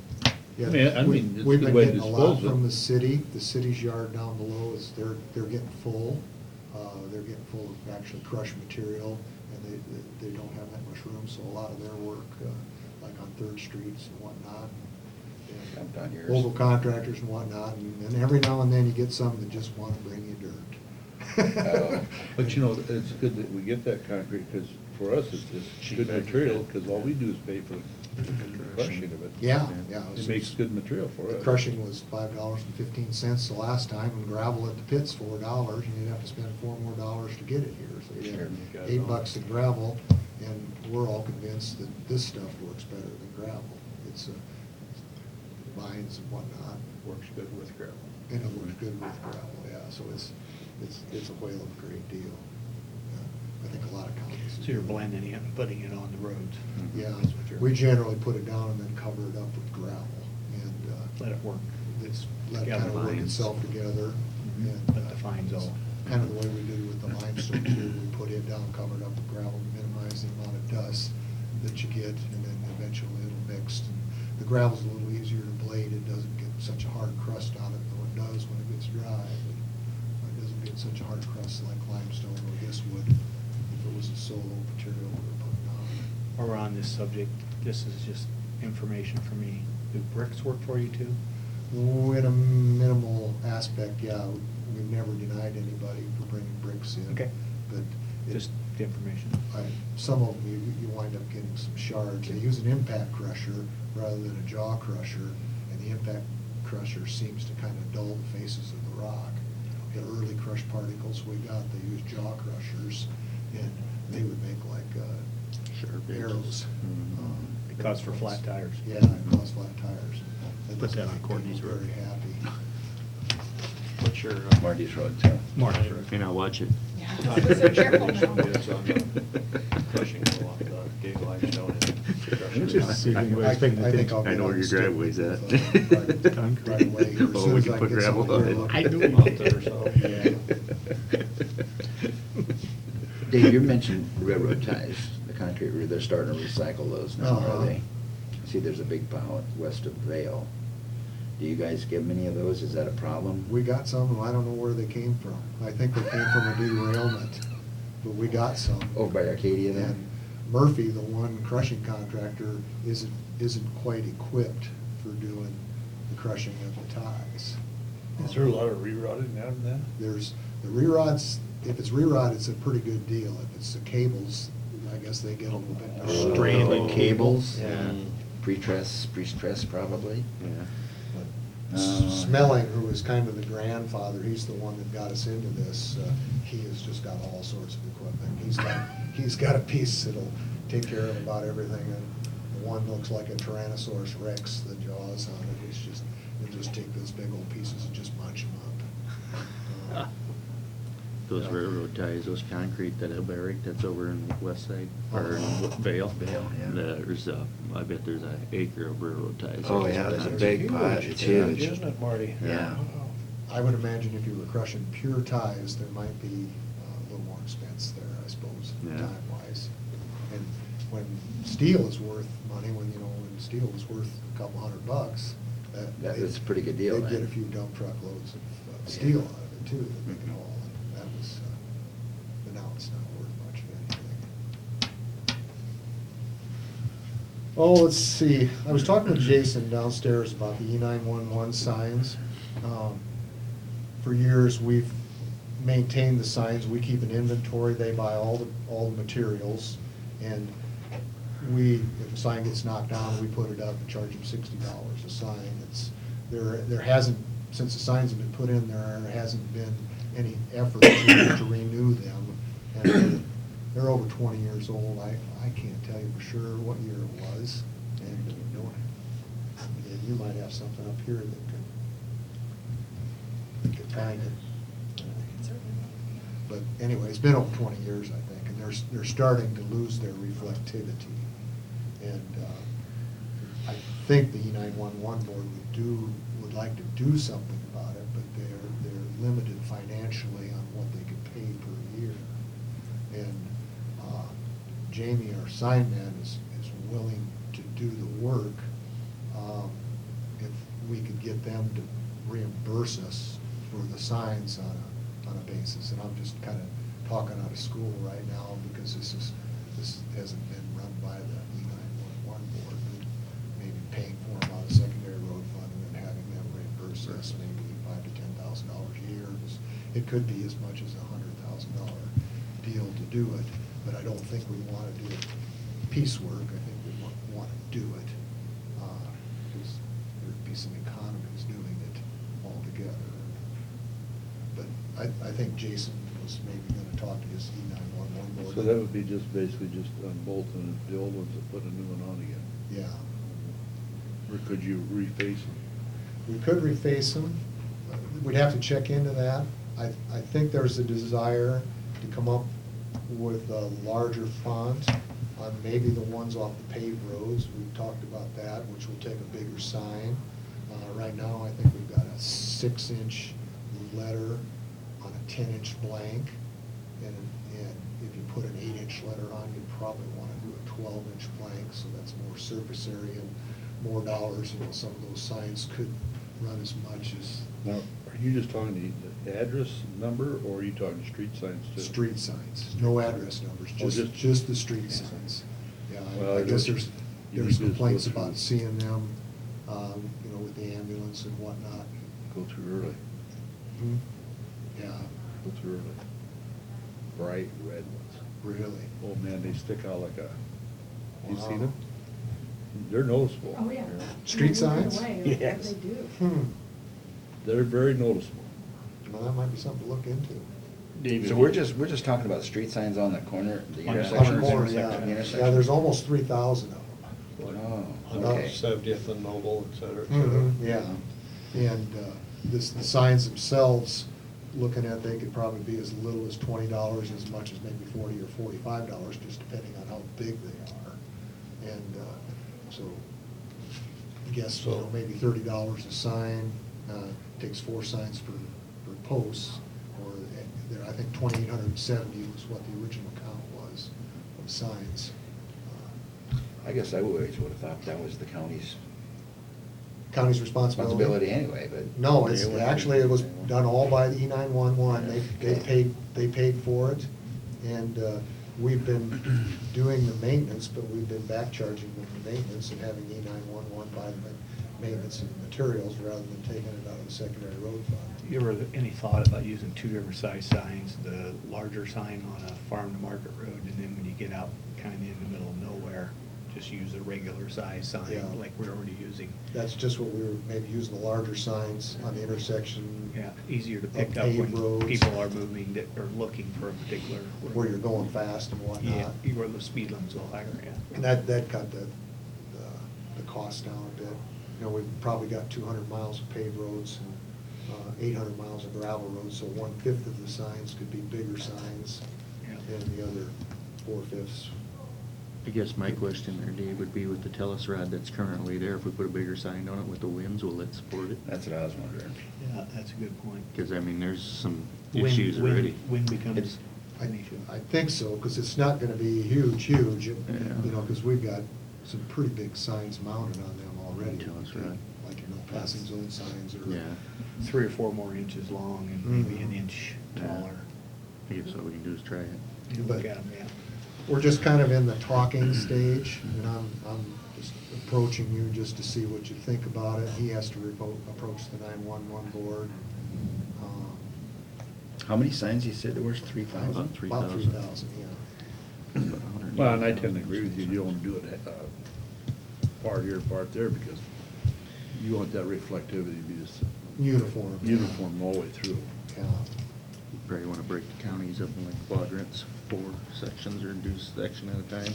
Speaker 4: Yeah,
Speaker 2: I mean, it's a
Speaker 4: we've
Speaker 2: good
Speaker 4: been
Speaker 2: way to
Speaker 4: getting a lot
Speaker 2: dispose of it.
Speaker 4: from the city. The city's yard down below they're getting full. They're getting full of actually crushed material, and they don't have that much room, so a lot of their work, like on Third Streets and whatnot.
Speaker 1: Dumped on yours.
Speaker 4: Local contractors and whatnot, and every now and then you get some that just want to bring you dirt.
Speaker 2: But you know, it's good that we get that concrete, because for us, it's good material, because all we do is pay for the crushing of it.
Speaker 4: Yeah.
Speaker 2: It makes good material for
Speaker 4: The
Speaker 2: us.
Speaker 4: crushing was $5.15 the last time, and gravel at the pit's $4, and you'd have to spend $4 more to get it here. So you
Speaker 1: Sure.
Speaker 4: had $8 in gravel, and we're all convinced that this stuff works better than gravel. It's binds and whatnot.
Speaker 12: Works good with gravel.
Speaker 4: And it works good with gravel, yeah, so it's a whale of a great deal. Yeah, I think a lot of counties.
Speaker 8: So you're blending it and putting it on the roads?
Speaker 4: Yeah,
Speaker 8: That's what you're-
Speaker 4: we generally put it down and then cover it up with gravel, and
Speaker 8: Let it work.
Speaker 4: it's let it
Speaker 8: Yeah,
Speaker 4: kind
Speaker 8: the
Speaker 4: of work
Speaker 8: lines.
Speaker 4: itself together.
Speaker 8: Mhm.
Speaker 4: And
Speaker 8: Let the fines
Speaker 4: it's
Speaker 8: all-
Speaker 4: kind of the way we did it with the limestone too. We put it down, covered up with gravel to minimize the amount of dust that you get, and then eventually it'll mix. And the gravel's a little easier to blade. It doesn't get such a hard crust on it though it does when it gets dry. It doesn't get such a hard crust like limestone or this would if it was a solo material we were putting on.
Speaker 8: While we're on this subject, this is just information for me. Do bricks work for you too?
Speaker 4: In a minimal aspect, yeah. We've never denied anybody for bringing bricks in.
Speaker 8: Okay.
Speaker 4: But
Speaker 8: Just the information.
Speaker 4: some of them, you wind up getting some shards. They use an impact crusher rather than a jaw crusher, and the impact crusher seems to kind of dull the faces of the rock. The early crushed particles we got, they used jaw crushers, and they would make like arrows.
Speaker 8: It calls for flat tires.
Speaker 4: Yeah, it caused flat tires.
Speaker 8: Put that on
Speaker 4: doesn't make
Speaker 8: Courtney's
Speaker 4: people
Speaker 8: road.
Speaker 4: Very happy.
Speaker 12: What's your?
Speaker 1: Marty's Road, too.
Speaker 8: Marty's Road.
Speaker 3: May not watch it.
Speaker 5: So careful now.
Speaker 12: It's on the crushing along the gate limestone and crushing.
Speaker 8: Just see if anybody's paying
Speaker 4: I think
Speaker 8: attention.
Speaker 4: I'll
Speaker 3: I
Speaker 4: get
Speaker 3: know
Speaker 4: on
Speaker 3: where your
Speaker 4: stick
Speaker 3: driveway's
Speaker 4: with,
Speaker 3: at.
Speaker 4: right away here as
Speaker 3: Oh,
Speaker 4: soon
Speaker 3: we
Speaker 4: as
Speaker 3: can
Speaker 4: I
Speaker 3: put
Speaker 4: get
Speaker 3: gravel
Speaker 4: something
Speaker 3: on it.
Speaker 4: looked
Speaker 8: I
Speaker 4: at.
Speaker 8: knew
Speaker 12: Month or so.
Speaker 4: Yeah.
Speaker 1: Dave, you mentioned railroad ties, the concrete, they're starting to recycle those now,
Speaker 4: Uh-huh.
Speaker 1: are they? See, there's a big pile west of Vale. Do you guys give them any of those? Is that a problem?
Speaker 4: We got some, and I don't know where they came from. I think they came from a derailment, but we got some.
Speaker 1: Over by Arcadia then?
Speaker 4: And Murphy, the one crushing contractor, isn't quite equipped for doing the crushing of the ties.
Speaker 2: Is there a lot of rerouting out in that?
Speaker 4: There's, the rerods, if it's rerod, it's a pretty good deal. If it's the cables, I guess they get a little bit.
Speaker 1: Oh,
Speaker 8: Stranded
Speaker 1: cables?
Speaker 4: Yeah.
Speaker 1: Pre-stress probably?
Speaker 3: Yeah.
Speaker 4: Smelling, who was kind of the grandfather, he's the one that got us into this. He has just got all sorts of equipment. He's got a piece that'll take care of about everything. And the one looks like a Tyrannosaurus Rex, the jaws on it. He'll just take those big old pieces and just munch them up.
Speaker 3: Those railroad ties, those concrete, that barrack that's over in the west side, or in Vale.
Speaker 1: Vale, yeah.
Speaker 3: There's, I bet there's an acre of railroad ties.
Speaker 1: Oh, yeah, there's a big pot, it's huge.
Speaker 4: Isn't it, Marty?
Speaker 1: Yeah.
Speaker 4: I would imagine if you were crushing pure ties, there might be a little more expense there, I suppose,
Speaker 3: Yeah.
Speaker 4: time-wise. And when steel is worth money, when steel is worth a couple $100,
Speaker 1: That's a pretty good deal,
Speaker 4: they'd get
Speaker 1: man.
Speaker 4: a few dump truckloads of steel out of it too, that they can haul. And that was, but now it's not worth much of anything. Oh, let's see, I was talking with Jason downstairs about the E911 signs. For years, we've maintained the signs, we keep an inventory, they buy all the materials, and if a sign gets knocked down, we put it up and charge them $60 a sign. There hasn't, since the signs have been put in, there hasn't been any effort to renew them. And they're over 20 years old, I can't tell you for sure what year it was. And you might have something up here that could find it. But anyway, it's been over 20 years, I think, and they're starting to lose their reflectivity. And I think the E911 board would like to do something about it, but they're limited financially on what they can pay per year. And Jamie, our sign man, is willing to do the work if we could get them to reimburse us for the signs on a basis. And I'm just kind of talking out of school right now because this hasn't been run by the E911 board. Maybe paying for them out of secondary road fund and then having them reimburse us maybe $5,000 to $10,000 a year. It could be as much as $100,000 deal to do it, but I don't think we want to do it piecework. I think we want to do it because there'd be some economies doing it all together. But I think Jason was maybe going to talk to his E911 board.
Speaker 2: So that would be basically just unbolting the old ones and putting a new one on again?
Speaker 4: Yeah.
Speaker 2: Or could you reface them?
Speaker 4: We could reface them. We'd have to check into that. I think there's a desire to come up with a larger font on maybe the ones off the paved roads. We've talked about that, which will take a bigger sign. Right now, I think we've got a 6-inch letter on a 10-inch blank. And if you put an 8-inch letter on, you'd probably want to do a 12-inch blank, so that's more surface area and more dollars. Some of those signs could run as much as.
Speaker 2: Now, are you just talking the address number, or are you talking street signs too?
Speaker 4: Street signs, no address numbers,
Speaker 2: Oh,
Speaker 4: just the street signs. Yeah,
Speaker 2: Well,
Speaker 4: I guess
Speaker 2: you
Speaker 4: there's
Speaker 2: need to just
Speaker 4: complaints
Speaker 2: go through-
Speaker 4: about seeing them, with the ambulance and whatnot.
Speaker 2: Go too early.
Speaker 4: Hmm? Yeah,
Speaker 2: Go too early. Bright red ones.
Speaker 4: really.
Speaker 2: Oh, man, they stick out like you
Speaker 4: Wow.
Speaker 2: see them? They're noticeable.
Speaker 6: Oh, yeah.
Speaker 4: Street signs?
Speaker 8: Yes.
Speaker 6: They do.
Speaker 2: They're very noticeable.
Speaker 4: Well, that might be something to look into.
Speaker 1: So we're just talking about street signs on the corner, the
Speaker 8: On the
Speaker 1: intersection?
Speaker 4: Corner,
Speaker 1: The
Speaker 4: yeah.
Speaker 1: intersection.
Speaker 4: Yeah, there's almost 3,000 of them.
Speaker 1: Oh,
Speaker 4: About
Speaker 1: okay.
Speaker 12: 70th and Noble, et cetera, et
Speaker 4: Mhm,
Speaker 12: cetera.
Speaker 4: yeah. And the signs themselves, looking at, they could probably be as little as $20, as much as maybe $40 or $45, just depending on how big they are. And so, I guess, maybe $30 a sign, takes 4 signs per post, or I think 2,870 was what the original count was of signs.
Speaker 1: I guess I always would have thought that was the county's
Speaker 4: County's responsibility.
Speaker 1: responsibility anyway, but.
Speaker 4: No, it was done all by the E911, they paid for it, and we've been doing the maintenance, but we've been back charging them the maintenance and having E911 buy the maintenance and materials rather than taking it out of the secondary road fund.
Speaker 8: You ever any thought about using 2 different size signs, the larger sign on a farm to market road, and then when you get out kind of in the middle of nowhere, just use a regular size sign
Speaker 4: Yeah.
Speaker 8: like we're already using?
Speaker 4: That's just what we were, maybe using the larger signs on the intersection.
Speaker 8: Yeah, easier to
Speaker 4: of
Speaker 8: pick up
Speaker 4: paved
Speaker 8: when
Speaker 4: roads,
Speaker 8: people are moving or looking for a particular.
Speaker 4: where you're going fast and whatnot.
Speaker 8: Yeah, where the speed limit's a little higher, yeah.
Speaker 4: And that cut the cost down a bit. We've probably got 200 miles of paved roads, and 800 miles of gravel road, so 1/5 of the signs could be bigger signs,
Speaker 8: Yeah.
Speaker 4: and the other 4/5.
Speaker 3: I guess my question there, Dave, would be with the Telus rod that's currently there, if we put a bigger sign on it with the winds, will it support it?
Speaker 1: That's what I was wondering.
Speaker 8: Yeah, that's a good point.
Speaker 3: Because, I mean, there's some
Speaker 8: Wind-
Speaker 3: issues
Speaker 8: wind-
Speaker 3: already.
Speaker 8: Wind becomes
Speaker 4: It's-
Speaker 8: an issue.
Speaker 4: I think so, because it's not gonna be huge, you
Speaker 3: Yeah.
Speaker 4: know, because we've got some pretty big signs mounted on them already.
Speaker 3: Tell us, right.
Speaker 4: Like, you know, passing zone signs or.
Speaker 3: Yeah.
Speaker 8: 3 or 4 more inches long and maybe an
Speaker 4: Mhm.
Speaker 8: inch
Speaker 3: Yeah.
Speaker 8: taller.
Speaker 3: I guess what we can do is try it.
Speaker 8: You
Speaker 4: But-
Speaker 8: look at them, yeah.
Speaker 4: We're just kind of in the talking stage, and I'm just approaching you just to see what you think about it. He has to approach the 911 board.
Speaker 1: How many signs you said there was? 3,000?
Speaker 3: About 3,000.
Speaker 4: About 3,000, yeah.
Speaker 2: Well, and I tend to agree with you, you don't do it part here, part there, because you want that reflectivity to be just
Speaker 4: Uniform.
Speaker 2: uniform all the way through.
Speaker 4: Yeah.
Speaker 3: You probably want to break the counties up in like quadrants, 4 sections, or do section at a time.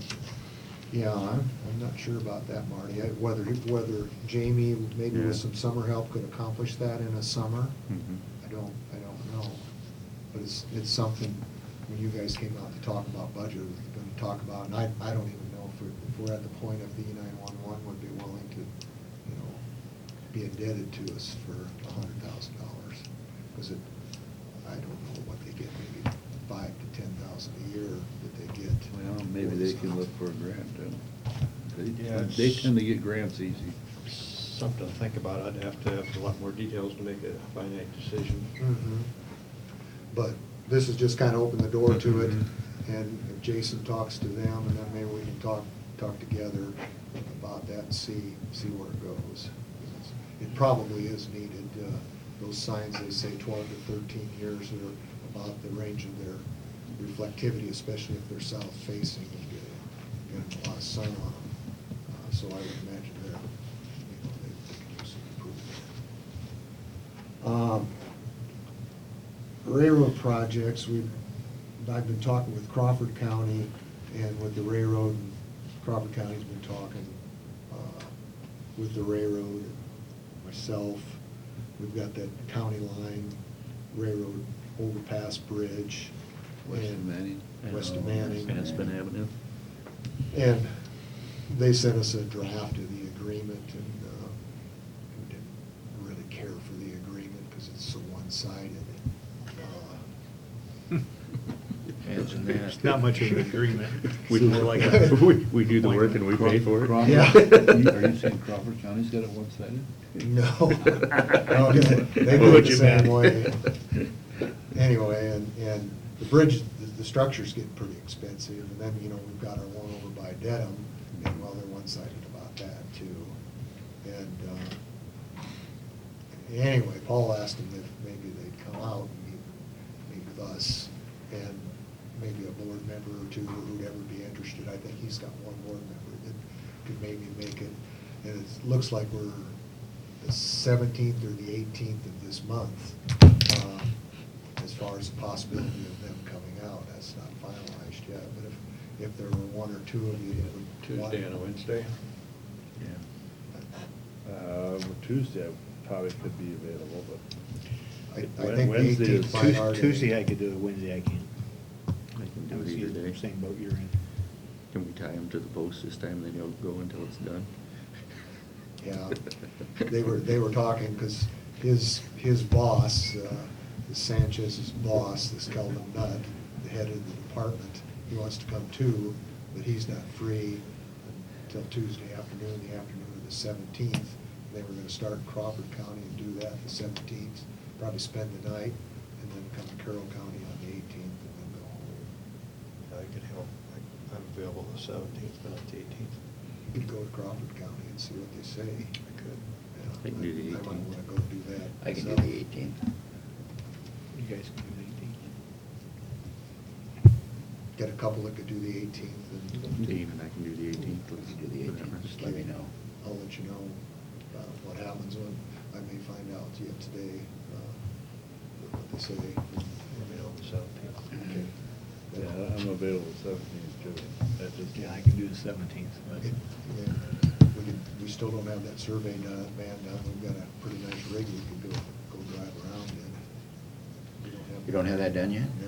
Speaker 4: Yeah, I'm not sure about that, Marty. Whether Jamie, maybe
Speaker 3: Yeah.
Speaker 4: with some summer help, could accomplish that in a summer,
Speaker 3: Mhm.
Speaker 4: I don't know. But it's something, when you guys came out to talk about budget, we're gonna talk about, and I don't even know if we're at the point of the E911 would be willing to, you know, be indebted to us for $100,000. Because I don't know what they get, maybe 5,000 to 10,000 a year that they get.
Speaker 2: Well, maybe they can look for a grant, too.
Speaker 4: Yeah,
Speaker 2: They
Speaker 4: it's-
Speaker 2: tend to get grants easy.
Speaker 4: Something to think about.
Speaker 12: I'd have to have a lot more details to make a finite decision.
Speaker 4: Mhm. But this is just kind of open the door to it, and if Jason talks to them, and then maybe we can talk together about that and see where it goes. It probably is needed. Those signs, they say 12 to 13 years are about the range of their reflectivity, especially if they're south facing and getting a lot of sun on them. So I would imagine they can use some improvement. Railroad projects, I've been talking with Crawford County and with the railroad, and Crawford County's been talking with the railroad, myself. We've got that county line railroad overpass bridge.
Speaker 2: West of
Speaker 4: and
Speaker 2: Manning.
Speaker 4: West of Manning.
Speaker 3: Aspen Avenue.
Speaker 4: And they sent us a draft of the agreement, and we didn't really care for the agreement because it's so one-sided.
Speaker 1: Imagine that.
Speaker 8: It's not much of an agreement.
Speaker 3: We
Speaker 8: It's more like a-
Speaker 3: we do the work and we pay for it.
Speaker 2: Crawford-
Speaker 4: Yeah.
Speaker 2: Are you saying Crawford County's got it one-sided?
Speaker 4: No. No, they do it
Speaker 8: What
Speaker 4: the
Speaker 8: you
Speaker 4: same
Speaker 8: meant.
Speaker 4: way. Anyway, and the bridge, the structure's getting pretty expensive, and then, you know, we've got our one over by Dedham, and well, they're one-sided about that too. And, anyway, Paul asked them if maybe they'd come out and meet with us, and maybe a board member or two who would ever be interested. I think he's got one board member that could maybe make it. And it looks like we're the 17th or the 18th of this month, as far as the possibility of them coming out. That's not finalized yet, but if there were one or two of you that would.
Speaker 12: Tuesday and a Wednesday.
Speaker 3: Yeah.
Speaker 2: Tuesday probably could be available, but.
Speaker 4: I think the
Speaker 2: Wednesday
Speaker 4: 18th
Speaker 2: is-
Speaker 4: might already.
Speaker 8: Tuesday I could do it, Wednesday I can't.
Speaker 3: I can
Speaker 8: I'm
Speaker 3: do it either day.
Speaker 8: Same boat you're in.
Speaker 3: Can we tie them to the post this time, then you'll go until it's done?
Speaker 4: Yeah, they were talking, because his boss, Sanchez's boss, this Kelvin Nutt, the head of the department, he wants to come too, but he's not free until Tuesday afternoon, the afternoon of the 17th. They were gonna start in Crawford County and do that the 17th, probably spend the night, and then come to Carroll County on the 18th, and then go home.
Speaker 12: I could help. I'm available the 17th, but not the 18th.
Speaker 4: You could go to Crawford County and see what they say.
Speaker 12: I could.
Speaker 4: Yeah,
Speaker 3: I can do the
Speaker 4: I might
Speaker 3: 18th.
Speaker 4: wanna go do that.
Speaker 1: I can do
Speaker 4: myself.
Speaker 1: the 18th.
Speaker 8: You guys can do the 18th.
Speaker 4: Get a couple that could do the 18th, and
Speaker 3: Dave and I can do the 18th.
Speaker 1: Let's do the 18th, just let me know.
Speaker 4: I'll let you know what happens. I may find out yet today what they say.
Speaker 12: Let me know the 17th.
Speaker 4: Okay.
Speaker 2: Yeah, I'm available 17th too. That just.
Speaker 8: Yeah, I can do the 17th, but
Speaker 4: We still don't have that survey man done. We've got a pretty nice rig we could go drive
Speaker 1: You don't have that done yet?
Speaker 4: No,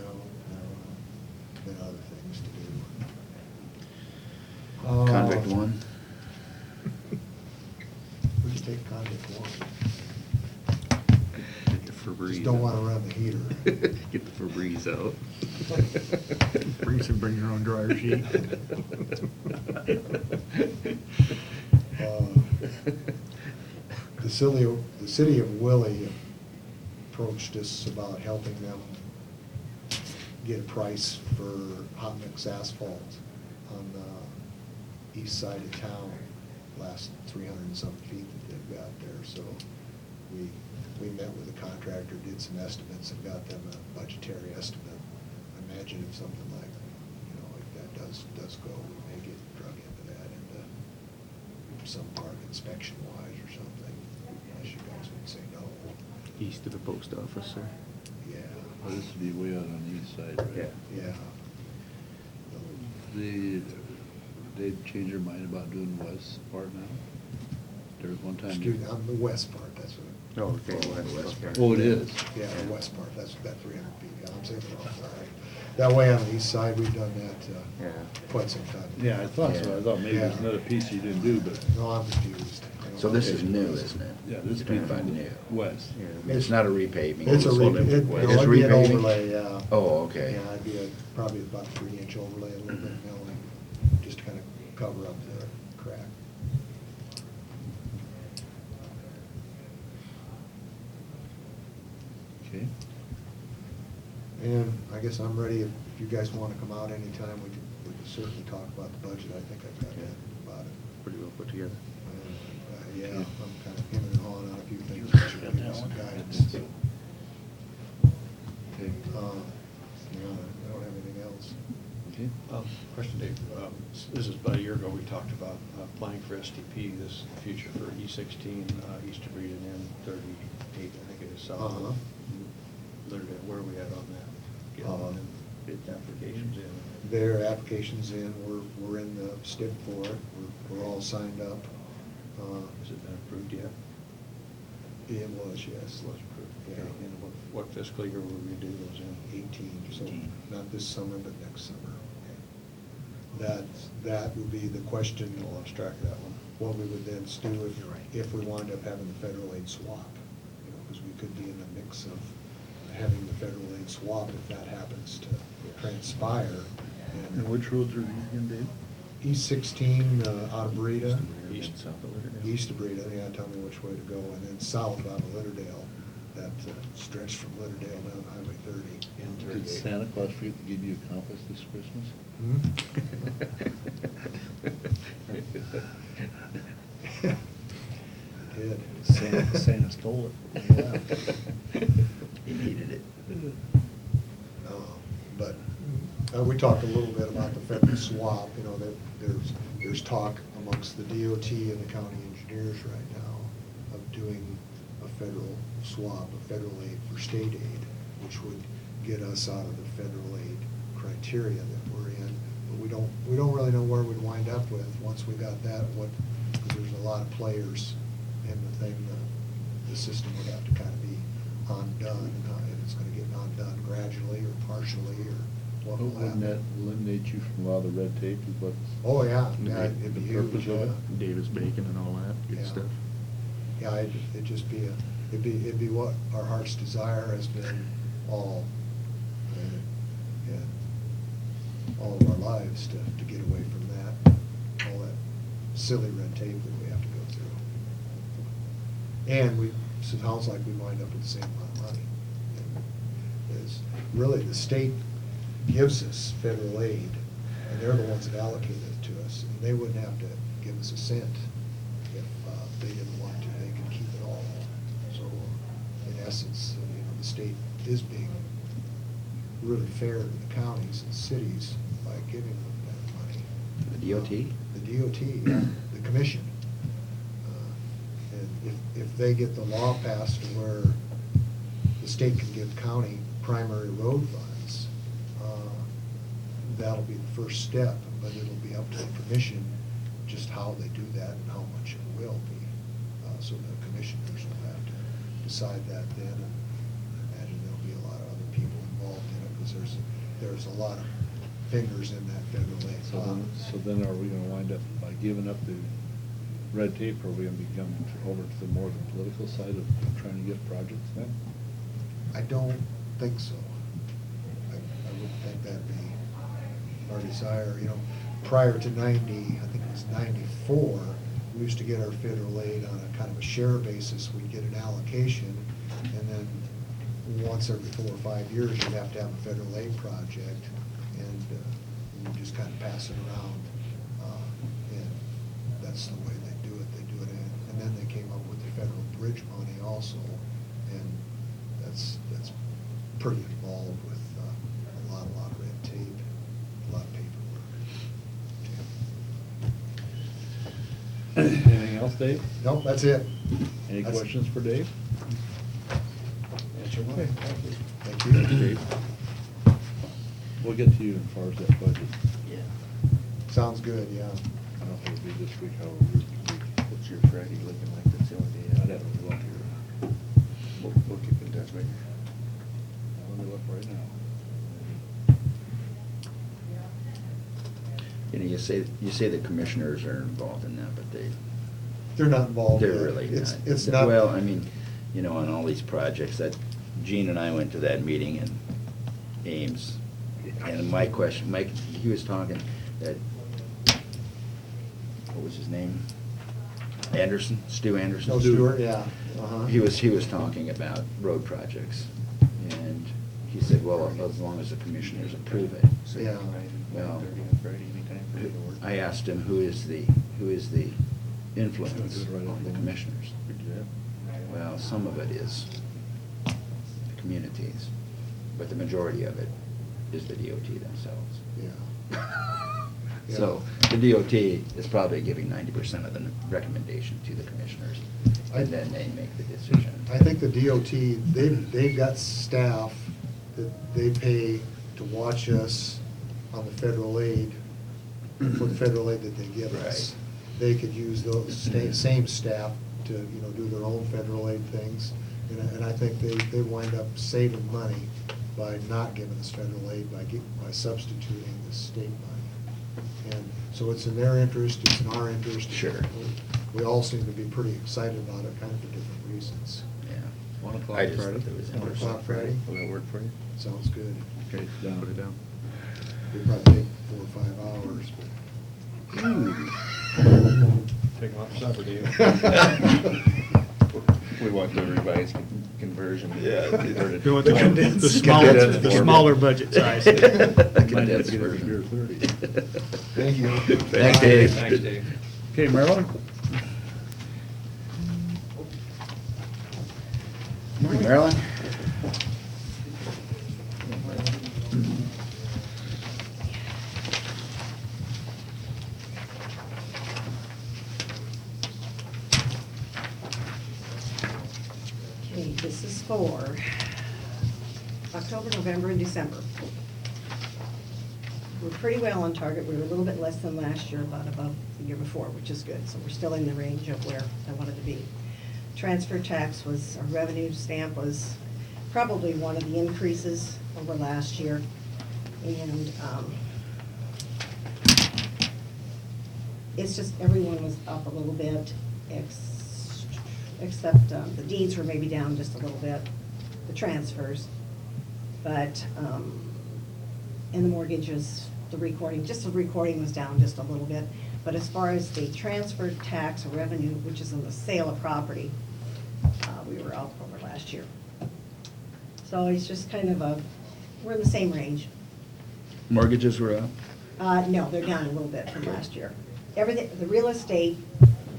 Speaker 4: been other things to do.
Speaker 1: Convict one?
Speaker 4: We can take convict one.
Speaker 3: Get the Febreze.
Speaker 4: Just don't
Speaker 3: out.
Speaker 4: wanna run the heater.
Speaker 3: Get the Febreze out.
Speaker 8: Bring your own dryer sheet.
Speaker 4: The city of Willie approached us about helping them get a price for hot mix asphalt on the east side of town, last 300 and some feet that they've got there. So we met with the contractor, did some estimates, and got them a budgetary estimate. I imagine if something like, like that does go, we may get drug into that, into some part inspection wise or something, unless you guys would say no.
Speaker 3: East of the post office, sir.
Speaker 4: Yeah.
Speaker 2: Oh, this would be way out on the east side, right?
Speaker 4: Yeah.
Speaker 2: They've changed their mind about doing the west part now? There was one time.
Speaker 4: Excuse me, on the west part, that's what.
Speaker 3: Oh, okay, west part.
Speaker 2: Oh, it is?
Speaker 4: Yeah, the west part, that's that 300 feet, yeah, I'm saying it wrong, all right. That way on the east side, we've done that
Speaker 3: Yeah.
Speaker 4: quite some time.
Speaker 2: Yeah, I thought so. I thought maybe there's
Speaker 4: Yeah.
Speaker 2: another piece you didn't do, but.
Speaker 4: No, I'm confused. I don't
Speaker 1: So
Speaker 4: know.
Speaker 1: this is new, isn't it?
Speaker 2: Yeah, this is
Speaker 1: You're talking about
Speaker 2: from
Speaker 1: new.
Speaker 2: west.
Speaker 3: Yeah.
Speaker 1: It's not a repaving.
Speaker 4: It's a,
Speaker 1: It's
Speaker 4: it'd
Speaker 1: It's
Speaker 4: be an
Speaker 1: repaving?
Speaker 4: overlay, yeah.
Speaker 1: Oh, okay.
Speaker 4: Yeah, it'd be probably about a 3-inch overlay, a little bit of milling, just to kind of cover up the crack.
Speaker 2: Okay.
Speaker 4: And I guess I'm ready, if you guys want to come out anytime, we can certainly talk about the budget, I think I've got that about it.
Speaker 3: Pretty well put together.
Speaker 4: Yeah, I'm kind of hemming and hawing on a few things, that should give you some guidance.
Speaker 2: Okay.
Speaker 4: Yeah, I don't have anything else.
Speaker 2: Okay.
Speaker 12: Question, Dave. This is about a year ago, we talked about applying for STP, this future for E16, East Debris and N38, I think it is south.
Speaker 4: Uh-huh.
Speaker 12: Literally, where are we at on that? Getting them bid applications in?
Speaker 4: Their application's in, we're in the STIP for it, we're all signed up.
Speaker 12: Has it been approved yet?
Speaker 4: It was, yes.
Speaker 12: It was approved.
Speaker 4: Yeah.
Speaker 12: Okay. And what fiscal year will we do those in?
Speaker 4: 18, so
Speaker 12: 18.
Speaker 4: not this summer, but next summer. That would be the question.
Speaker 12: I lost track of that one.
Speaker 4: What we would then do
Speaker 8: You're right.
Speaker 4: if we wound up having the federal aid swap, because we could be in a mix of having the federal aid swap if that happens to transpire.
Speaker 2: And which roads are these again, Dave?
Speaker 4: E16 out of Breda,
Speaker 3: East and south of Lauderdale.
Speaker 4: east of Breda, yeah, tell me which way to go, and then south out of Lauderdale, that stretch from Lauderdale down Highway 30.
Speaker 2: Did Santa Claus forget to give you a compass this Christmas?
Speaker 4: Did.
Speaker 8: Santa stole it.
Speaker 1: He needed it.
Speaker 4: But we talked a little bit about the federal swap, that there's talk amongst the DOT and the county engineers right now of doing a federal swap, a federal aid for state aid, which would get us out of the federal aid criteria that we're in. But we don't really know where we'd wind up with once we got that, because there's a lot of players in the thing. The system would have to kind of be undone, and it's gonna get undone gradually or partially, or what will
Speaker 2: Wouldn't that
Speaker 4: happen.
Speaker 2: eliminate you from a lot of the red tape is what?
Speaker 4: Oh, yeah,
Speaker 3: The
Speaker 4: yeah, it'd be
Speaker 2: the
Speaker 4: huge,
Speaker 2: purpose of it?
Speaker 4: yeah.
Speaker 3: Davis Bacon and all that good
Speaker 4: Yeah.
Speaker 3: stuff.
Speaker 4: Yeah, it'd just be it'd be what our heart's desire has been all, all of our lives, to get away from that, all that silly red tape that we have to go through. And it sounds like we wind up with the same amount of money. Is really, the state gives us federal aid, and they're the ones that allocate it to us, and they wouldn't have to give us a cent if they didn't want to. They could keep it all. So, in essence, the state is being really fair to the counties and cities by giving them that money.
Speaker 1: The DOT?
Speaker 4: The DOT, yeah, the commission. And if they get the law passed to where the state can give county primary road funds, that'll be the first step, but it'll be up to the commission just how they do that and how much it will be. So the commissioners will have to decide that then, and I imagine there'll be a lot of other people
Speaker 13: involved in it, because there's a lot of fingers in that federal aid.
Speaker 2: So then are we gonna wind up by giving up the red tape, or are we gonna become over to the more the political side of trying to get projects then?
Speaker 13: I don't think so. I wouldn't think that'd be our desire. You know, prior to 90, I think it was 94, we used to get our federal aid on a kind of a share basis. We'd get an allocation, and then once every 4 or 5 years, you'd have to have a federal aid project, and you just kind of pass it around. And that's the way they do it. They do it, and then they came up with the federal bridge money also, and that's pretty involved with a lot of red tape, a lot of paperwork.
Speaker 2: Anything else, Dave?
Speaker 13: Nope, that's it.
Speaker 2: Any
Speaker 13: That's-
Speaker 2: questions for Dave?
Speaker 13: That's your money. Thank you.
Speaker 2: Thanks, Dave. We'll get to you as far as that budget.
Speaker 1: Yeah.
Speaker 13: Sounds good, yeah.
Speaker 2: I don't know if it'll be this week, however.
Speaker 3: What's your Friday looking like? That's the only day
Speaker 2: I'd
Speaker 3: I'd
Speaker 2: have to look here.
Speaker 3: We'll keep in touch, maybe.
Speaker 2: Let me look right now.
Speaker 1: You know, you say the commissioners are involved in that, but
Speaker 13: They're not involved.
Speaker 1: they're
Speaker 13: yet.
Speaker 1: really not.
Speaker 13: It's not.
Speaker 1: Well, I mean, you know, on all these projects, that Gene and I went to that meeting in Ames, and my question, Mike, he was talking that, what was his name? Anderson, Stu Anderson?
Speaker 13: No, Stuart, yeah. Uh-huh.
Speaker 1: He was talking about road projects, and he said, well, as long as the commissioners approve it. So,
Speaker 13: Yeah.
Speaker 1: well,
Speaker 3: 9:30 on Friday, anytime for you to work.
Speaker 1: I asked him, who is the influence
Speaker 2: Do it right
Speaker 1: on
Speaker 2: on
Speaker 1: the
Speaker 2: the-
Speaker 1: commissioners? Well, some of it is the communities, but the majority of it is the DOT themselves.
Speaker 13: Yeah.
Speaker 1: So the DOT is probably giving 90% of the recommendation to the commissioners, and then they make the decision.
Speaker 13: I think the DOT, they've got staff that they pay to watch us on the federal aid, for the federal aid that they give us.
Speaker 1: Right.
Speaker 13: They could use those same staff to, you know, do their own federal aid things. And I think they wind up saving money by not giving us federal aid, by substituting the state money. And so it's in their interest, it's in our interest.
Speaker 1: Sure.
Speaker 13: We all seem to be pretty excited about it, kind of for different reasons.
Speaker 1: Yeah.
Speaker 2: 1 o'clock
Speaker 1: I just
Speaker 2: Friday?
Speaker 1: thought it was
Speaker 13: 1
Speaker 1: interesting.
Speaker 13: o'clock Friday?
Speaker 3: Will that work for you?
Speaker 13: Sounds good.
Speaker 2: Okay, down. Put it down.
Speaker 13: It'd probably take 4 or 5 hours, but.
Speaker 12: Take them out for supper, do you?
Speaker 3: We want the revised conversion.
Speaker 1: Yeah.
Speaker 8: We want the
Speaker 1: Condensed
Speaker 8: the
Speaker 1: form.
Speaker 8: smaller budget size.
Speaker 2: Might have to
Speaker 1: Condensed
Speaker 2: get it to
Speaker 1: version.
Speaker 2: beer 30.
Speaker 13: Thank you.
Speaker 1: Thanks, Dave.
Speaker 12: Thanks, Dave.
Speaker 2: Okay, Marilyn?
Speaker 1: Morning, Marilyn.
Speaker 14: Okay, this is for October, November, and December. We're pretty well on target. We were a little bit less than last year, but above the year before, which is good. So we're still in the range of where I wanted to be. Transfer tax was, our revenue stamp was probably one of the increases over last year. And it's just, everyone was up a little bit, except the deeds were maybe down just a little bit, the transfers. But, and the mortgages, the recording was down just a little bit. But as far as the transfer tax revenue, which is in the sale of property, we were up over last year. So it's just kind of we're in the same range.
Speaker 1: Mortgages were up?
Speaker 14: No, they're down a little bit from last year. Everything, the real estate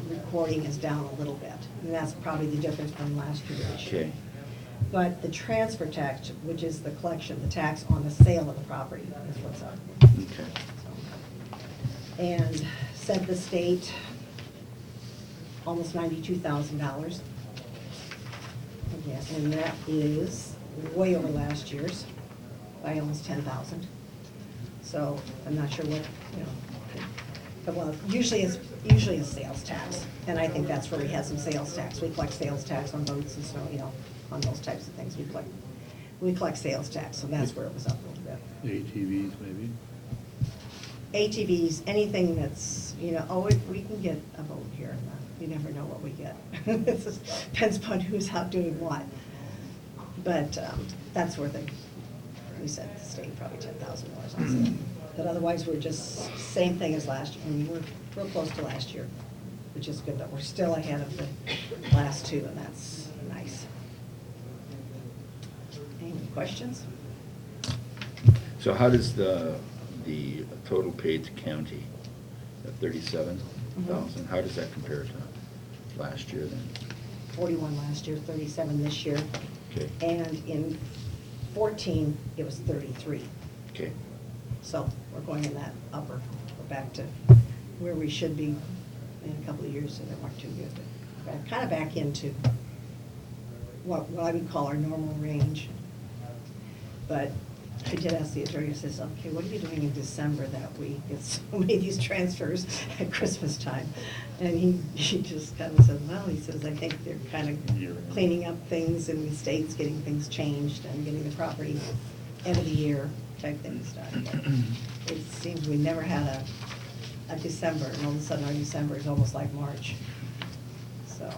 Speaker 14: recording is down a little bit, and that's probably the difference from last year to this year.
Speaker 1: Okay.
Speaker 14: But the transfer tax, which is the collection, the tax on the sale of the property, is what's up.
Speaker 1: Okay.
Speaker 14: And sent the state almost $92,000. Yeah, and that is way over last year's by almost 10,000. So I'm not sure what, you know, but well, usually it's sales tax, and I think that's where we had some sales tax. We collect sales tax on boats and snow, you know, on those types of things we collect. we collect sales tax, so that's where it was up a little bit.
Speaker 2: ATVs maybe?
Speaker 14: ATVs, anything that's, you know, oh, we can get a vote here and that. You never know what we get. It just depends upon who's out doing what. But that's where we said the state probably $10,000. But otherwise, we're just same thing as last year. I mean, we're real close to last year, which is good, but we're still ahead of the last two, and that's nice. Any questions?
Speaker 1: So how does the total paid to county, at 37,000, how does that compare to last year then?
Speaker 14: 41 last year, 37 this year.
Speaker 1: Okay.
Speaker 14: And in 14, it was 33.
Speaker 1: Okay.
Speaker 14: So we're going in that upper, we're back to where we should be in a couple of years, so that weren't too good. But kind of back into what I would call our normal range. But I did ask the attorney, I says, okay, what are you doing in December that we get so many of these transfers at Christmas time? And he just kind of said, well, he says, I think they're kind of cleaning up things in the states, getting things changed and getting the property end of the year type things done. But it seems we never had a December, and all of a sudden our December is almost like March. So,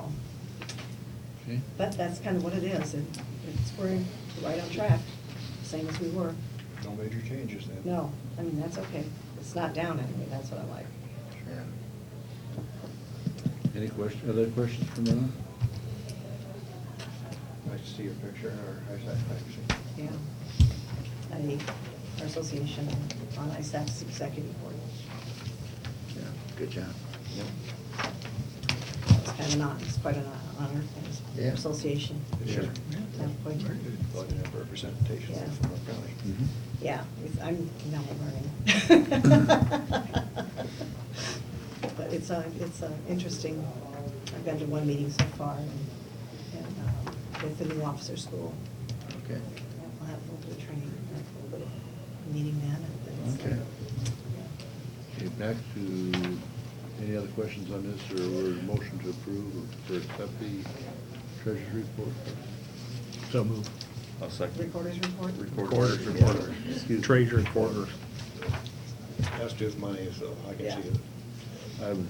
Speaker 2: Okay.
Speaker 14: but that's kind of what it is, and we're right on track, same as we were.
Speaker 4: No major changes then?
Speaker 14: No, I mean, that's okay. It's not down anyway, that's what I like.
Speaker 1: Yeah.
Speaker 2: Any other questions from anyone?
Speaker 4: Nice to see your picture in our ISAC magazine.
Speaker 14: Yeah. Our association on ISAC's executive board.
Speaker 1: Yeah, good job.
Speaker 14: It's kind of it's quite an honor,
Speaker 1: Yeah.
Speaker 14: association.
Speaker 4: Sure.
Speaker 14: To appoint you.
Speaker 4: Glad to have representation
Speaker 14: Yeah.
Speaker 4: from our county.
Speaker 2: Mhm.
Speaker 14: Yeah, I'm now learning. But it's interesting. I've been to one meeting so far, and with the new officer school.
Speaker 1: Okay.
Speaker 14: We'll have a little bit of training, a little bit of meeting then. And
Speaker 1: Okay.
Speaker 2: Okay, back to, any other questions on this, or a motion to approve or accept the treasurer's report?
Speaker 8: So move.
Speaker 3: I'll second.
Speaker 14: Recorder's report?
Speaker 8: Recorder's report.
Speaker 2: Excuse me.
Speaker 8: Treasurer's report.
Speaker 4: Has to do with money, so I can
Speaker 14: Yeah.
Speaker 4: see it.
Speaker 2: I was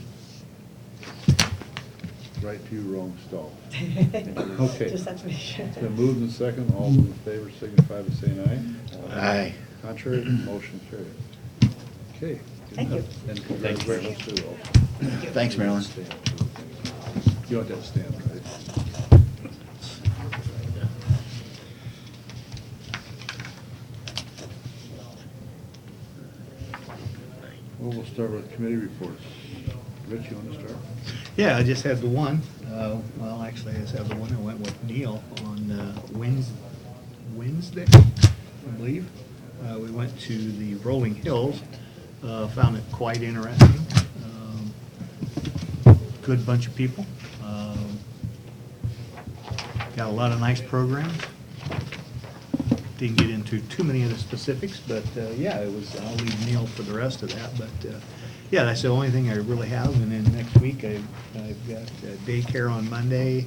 Speaker 2: right to you, wrong stall. Okay.
Speaker 14: Just have to make sure.
Speaker 2: It's been moved and second, all those in favor signify by saying aye.
Speaker 1: Aye.
Speaker 2: Contrary, motion carried. Okay.
Speaker 14: Thank you.
Speaker 2: And congratulations to all.
Speaker 1: Thanks, Marilyn.
Speaker 2: You want that to stand, right? Well, we'll start with committee reports. Rich, you want to start?
Speaker 8: Yeah, I just had the one. Well, actually, I just have the one. I went with Neil on Wednesday, I believe. We went to the Rolling Hills. Found it quite interesting. Good bunch of people. Got a lot of nice programs. Didn't get into too many of the specifics, but yeah, I'll leave Neil for the rest of that. But yeah, that's the only thing I really have. And then next week, I've got daycare on Monday,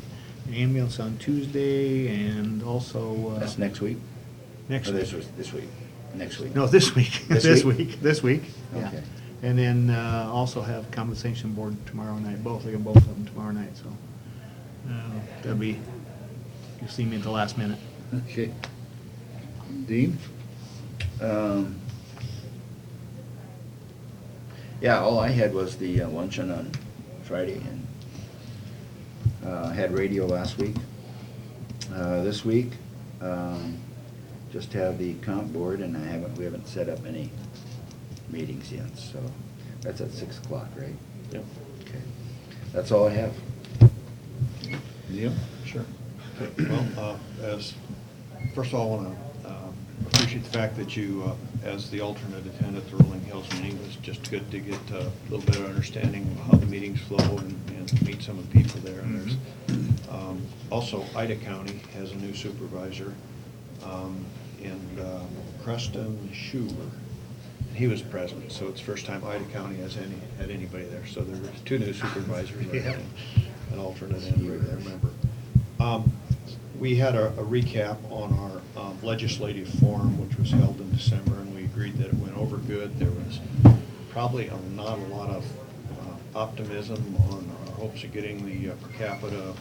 Speaker 8: ambulance on Tuesday, and also.
Speaker 1: That's next week?
Speaker 8: Next
Speaker 1: Or
Speaker 8: week.
Speaker 1: this week? Next week?
Speaker 8: No, this week.
Speaker 1: This week?
Speaker 8: This week, yeah.
Speaker 1: Okay.
Speaker 8: And then also have compensation board tomorrow night, both of them tomorrow night, so. That'll be, you'll see me at the last minute.
Speaker 2: Okay. Dean?
Speaker 1: Yeah, all I had was the luncheon on Friday, and I had radio last week. This week, just have the comp board, and we haven't set up any meetings yet, so that's at 6 o'clock, right?
Speaker 3: Yep.
Speaker 1: Okay. That's all I have.
Speaker 2: Neil?
Speaker 4: Sure. Well, first of all, I want to appreciate the fact that you, as the alternate, attended the Rolling Hills meeting. It was just good to get a little better understanding of how the meetings flow and meet some of the people there. And there's also Ida County has a new supervisor, and Preston Schuler. He was present, so it's the first time Ida County has had anybody there. So there were 2 new supervisors,
Speaker 8: Yeah.
Speaker 4: an alternate and a regular member. We had a recap on our legislative forum, which was held in December, and we agreed that it went over good. There was probably not a lot of optimism on our hopes of getting the per capita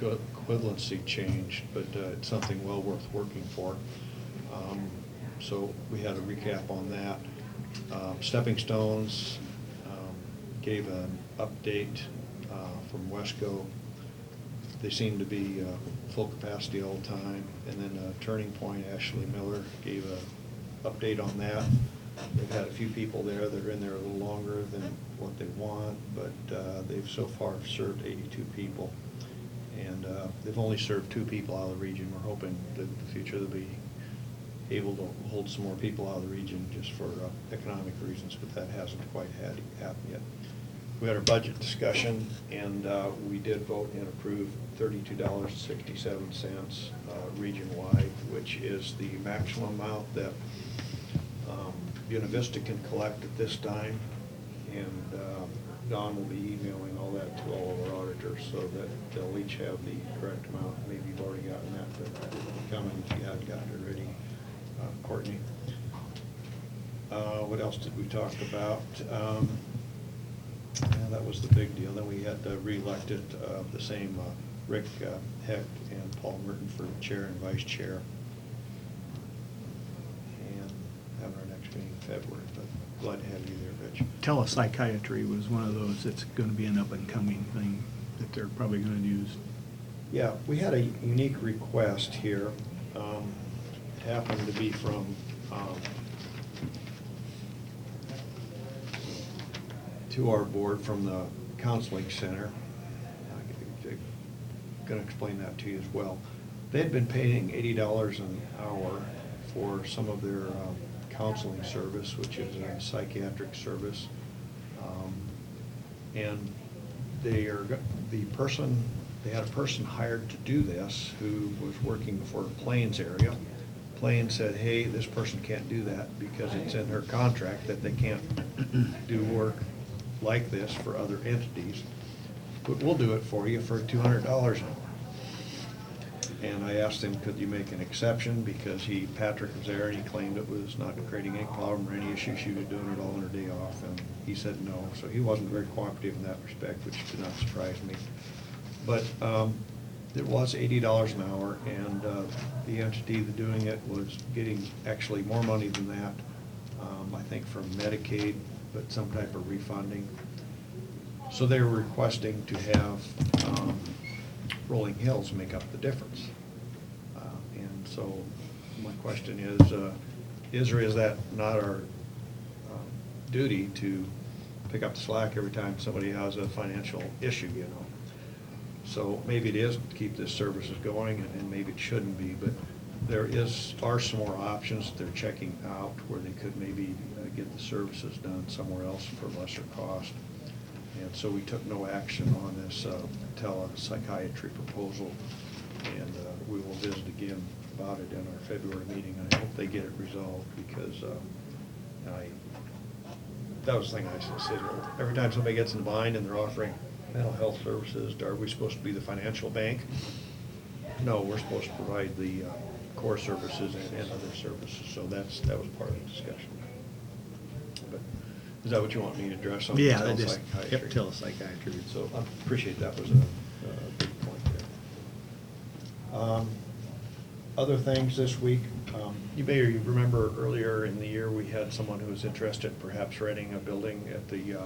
Speaker 4: equivalency changed, but it's something well worth working for. So we had a recap on that. Stepping Stones gave an update from Wesco. They seem to be full capacity all the time. And then Turning Point, Ashley Miller gave an update on that. They've had a few people there that are in there a little longer than what they want, but they've so far served 82 people. And they've only served 2 people out of the region. We're hoping that in the future they'll be able to hold some more people out of the region just for economic reasons, but that hasn't quite happened yet. We had our budget discussion, and we did vote and approve $32.67 region-wide, which is the maximum amount that Buena Vista can collect at this time. And Don will be emailing all that to all of our auditors so that they'll each have the correct amount. Maybe you've already gotten that, but coming if you haven't gotten it already. Courtney. What else did we talk about? Yeah, that was the big deal. Then we had re-elected the same Rick Heck and Paul Merton for chair and vice chair. And having our next meeting in February, but glad to have you there, Rich.
Speaker 8: Telepsychiatry was one of those that's going to be an up-and-coming thing that they're probably going to use.
Speaker 4: Yeah, we had a unique request here. It happened to be from to our board from the counseling center. I'm going to explain that to you as well. They had been paying $80 an hour for some of their counseling service, which is a psychiatric service. And they had a person hired to do this who was working for the Plains area. Plains said, hey, this person can't do that because it's in her contract that they can't do work like this for other entities. But we'll do it for you for $200 an hour. And I asked him, could you make an exception, because Patrick was there and he claimed it was not creating any problem or any issue. She was doing it all on her day off, and he said no. So he wasn't very cooperative in that respect, which did not surprise me. But it was $80 an hour, and the entity that doing it was getting actually more money than that, I think from Medicaid, but some type of refunding. So they were requesting to have Rolling Hills make up the difference. And so my question is or is that not our duty to pick up the slack every time somebody has a financial issue, you know? So maybe it is to keep this services going, and maybe it shouldn't be, but there are some more options that they're checking out where they could maybe get the services done somewhere else for lesser cost. And so we took no action on this telepsychiatry proposal, and we will visit again about it in our February meeting. I hope they get it resolved, because that was the thing I said. Every time somebody gets in the bind and they're offering mental health services, are we supposed to be the financial bank? No, we're supposed to provide the core services and other services. So that was part of the discussion. But is that what you want me to address on
Speaker 8: Yeah,
Speaker 4: telepsychiatry?
Speaker 8: Yep, telepsychiatry.
Speaker 4: So I appreciate that was a big point there. Other things this week, you may remember earlier in the year we had someone who was interested in perhaps renting a building at the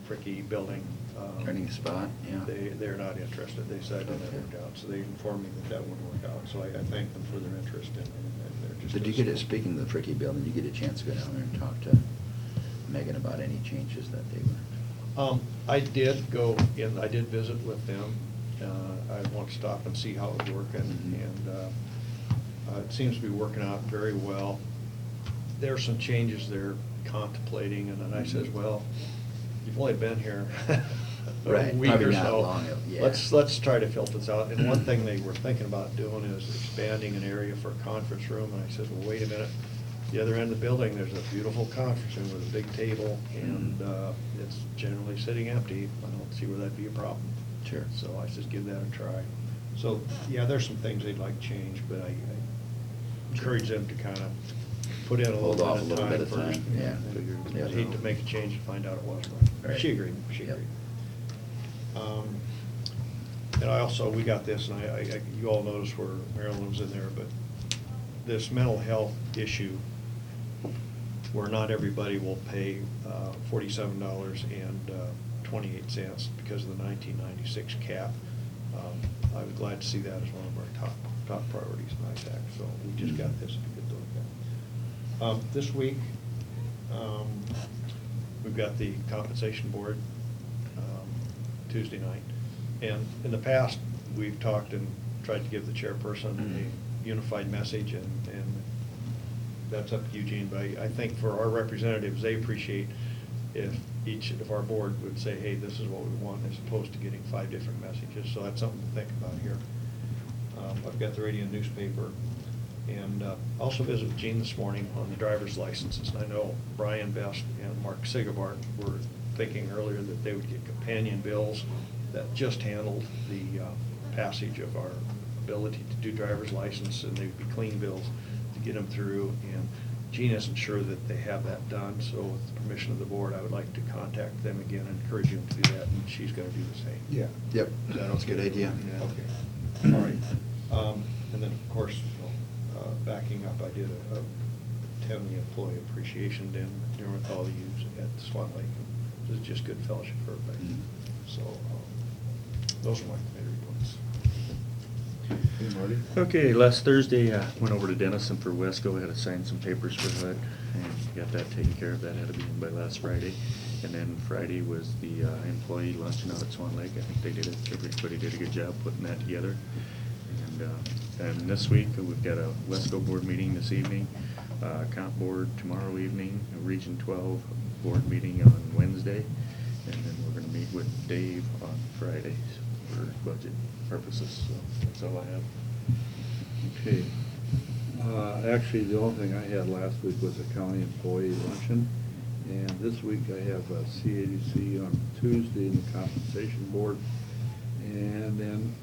Speaker 4: Fricky building.
Speaker 1: Renting a spot, yeah.
Speaker 4: They're not interested. They said that didn't work out, so they informed me that wouldn't work out. So I thank them for their interest in their just.
Speaker 1: Did you get it, speaking of the Fricky building, did you get a chance to go down there and talk to Megan about any changes that they were?
Speaker 4: I did go in, I did visit with them. I want to stop and see how it's working, and it seems to be working out very well. There are some changes they're contemplating, and then I says, well, you've only been here a
Speaker 1: Right,
Speaker 4: week
Speaker 1: probably
Speaker 4: or
Speaker 1: not
Speaker 4: so.
Speaker 1: long, yeah.
Speaker 4: Let's try to filter this out. And one thing they were thinking about doing is expanding an area for a conference room. And I said, well, wait a minute. The other end of the building, there's a beautiful conference room with a big table, and it's generally sitting empty. I don't see where that'd be a problem.
Speaker 1: Sure.
Speaker 4: So I said, give that a try. So, yeah, there's some things they'd like changed, but I encourage them to kind of put in a
Speaker 1: Hold off a
Speaker 4: little bit of time
Speaker 1: time,
Speaker 4: first.
Speaker 1: yeah.
Speaker 4: I'd hate to make a change and find out it wasn't right.
Speaker 1: Right.
Speaker 4: She agreed, she
Speaker 1: Yep.
Speaker 4: agreed. And I also, we got this, and you all noticed where Marilyn was in there, but this mental health issue, where not everybody will pay $47.28 because of the 1996 cap. I was glad to see that as one of our top priorities in ISAC, so we just got this, it'd be good to look at. This week, we've got the compensation board Tuesday night. And in the past, we've talked and tried to give the chairperson a unified message, and that's up to Eugene. But I think for our representatives, they appreciate if each of our board would say, hey, this is what we want, as opposed to getting 5 different messages. So that's something to think about here. I've got the radio and newspaper, and also visited with Gene this morning on the driver's licenses. And I know Brian Best and Mark Sigabart were thinking earlier that they would get companion bills that just handled the passage of our ability to do driver's license, and they'd be clean bills to get them through. And Gene isn't sure that they have that done, so with the permission of the board, I would like to contact them again and encourage them to do that, and she's gonna do the same.
Speaker 12: Yeah.
Speaker 1: Yep,
Speaker 4: Is that
Speaker 1: that's a good
Speaker 4: okay?
Speaker 1: idea.
Speaker 4: Yeah, okay. All right. And then, of course, backing up, I did attend the employee appreciation dinner with all the youths at Swan Lake. It was just good fellowship for everybody. So, those are my committee reports.
Speaker 12: Hey, Marty?
Speaker 3: Okay, last Thursday, went over to Denison for Wesco, had to sign some papers for HUD, and got that taken care of. That had to be in by last Friday. And then Friday was the employee luncheon out at Swan Lake. I think everybody did a good job putting that together. And this week, we've got a Wesco board meeting this evening, comp board tomorrow evening, a Region 12 board meeting on Wednesday, and then we're gonna meet with Dave on Friday for budget purposes, so that's all I have.
Speaker 2: Okay. Actually, the only thing I had last week was a county employee luncheon, and this week I have a CADC on Tuesday in the compensation board, and then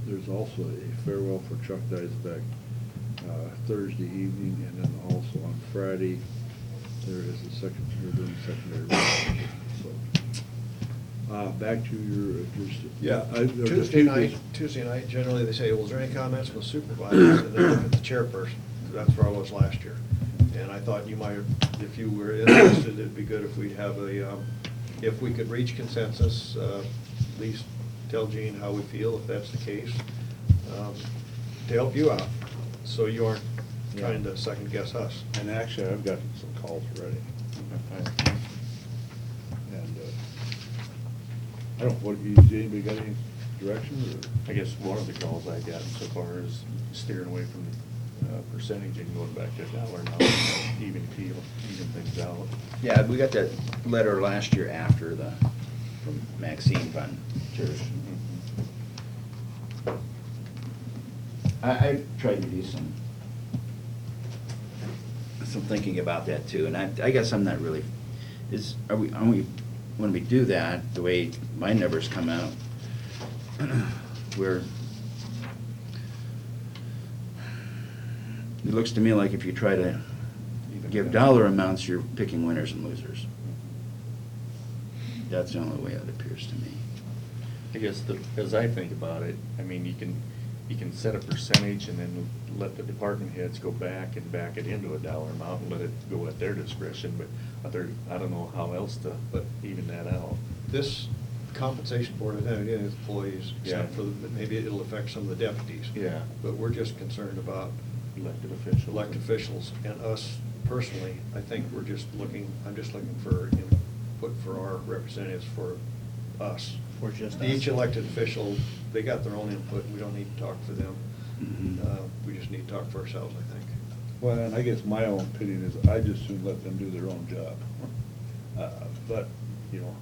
Speaker 2: there's also a farewell for Chuck Dysbeck Thursday evening, and then also on Friday there is a secondary research. So, back to your
Speaker 4: Yeah,
Speaker 2: there's a
Speaker 4: Tuesday
Speaker 2: few
Speaker 4: night, generally they say, well, is there any comments from the supervisors? And then look at the chairperson. That's where I was last year. And I thought you might, if you were interested, it'd be good if we'd have if we could reach consensus, at least tell Gene how we feel, if that's the case, to help you out, so you aren't trying to second guess us.
Speaker 2: And actually, I've got some calls already. And I don't, did anybody got any directions, or?
Speaker 3: I guess one of the calls I got so far is steering away from percentage and going back to dollar now, even things out.
Speaker 1: Yeah, we got that letter last year from Maxine Fund Church. I tried to do some thinking about that too, and I guess I'm not really, when we do that, the way my numbers come out, where it looks to me like if you try to give dollar amounts, you're picking winners and losers. That's the only way it appears to me.
Speaker 3: I guess as I think about it, I mean, you can set a percentage and then let the department heads go back and back it into a dollar amount and let it go at their discretion, but I don't know how else to even that out.
Speaker 4: This compensation board, I think, again, employees, except
Speaker 3: Yeah.
Speaker 4: for, maybe it'll affect some of the deputies.
Speaker 3: Yeah.
Speaker 4: But we're just concerned about
Speaker 3: Elected officials.
Speaker 4: elected officials, and us personally, I think I'm just looking for input for our representatives, for us.
Speaker 8: For just us.
Speaker 4: Each elected official, they got their own input, we don't need to talk for them.
Speaker 1: Mhm.
Speaker 4: We just need to talk for ourselves, I think.
Speaker 2: Well, and I guess my own opinion is I just soon let them do their own job. But, you know,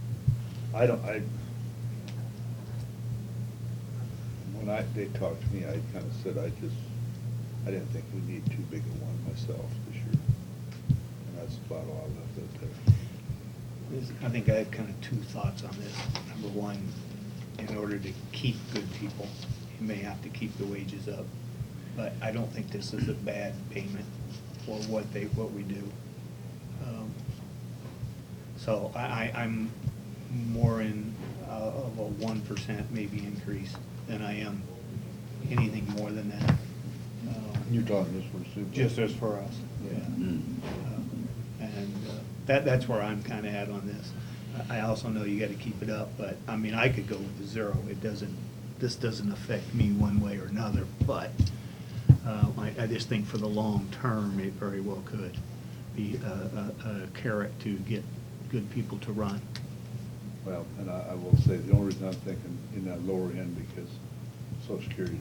Speaker 2: when they talked to me, I kind of said I didn't think we need too big a one myself this year. And that's about all I left it there.
Speaker 8: I think I have kind of 2 thoughts on this. Number one, in order to keep good people, you may have to keep the wages up. but I don't think this is a bad payment for what we do. So I'm more in of a 1% maybe increase than I am anything more than that.
Speaker 2: You're talking just for super?
Speaker 8: Just as for us,
Speaker 2: Yeah.
Speaker 8: yeah. And that's where I'm kind of at on this. I also know you got to keep it up, but, I mean, I could go with the 0. This doesn't affect me one way or another, but I just think for the long term, it very well could be a carrot to get good people to run.
Speaker 2: Well, and I will say, the only reason I'm thinking in that lower end, because Social Security.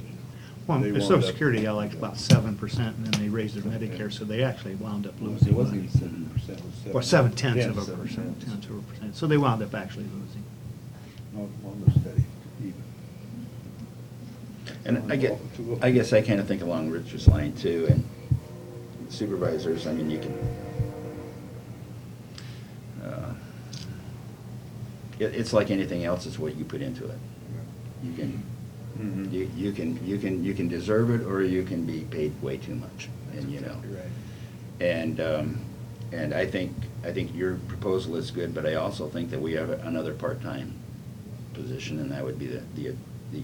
Speaker 8: Well,
Speaker 2: they
Speaker 8: the
Speaker 2: wound
Speaker 8: Social
Speaker 2: up-
Speaker 8: Security, I like about 7%, and then they raised their Medicare, so they actually wound up losing
Speaker 2: It wasn't
Speaker 8: money.
Speaker 2: even 7%, it was
Speaker 8: Or 7/10 of a
Speaker 2: 7/10.
Speaker 8: percent, 7/10 of a percent. So they wound up actually losing.
Speaker 2: No, one was steady, even.
Speaker 1: And I guess I kind of think along Richard's line too, and supervisors, I mean, you can, it's like anything else, it's what you put into it. You can,
Speaker 2: Mhm.
Speaker 1: you can deserve it, or you can be paid way too much, and you know.
Speaker 8: You're right.
Speaker 1: And I think your proposal is good, but I also think that we have another part-time position, and that would be the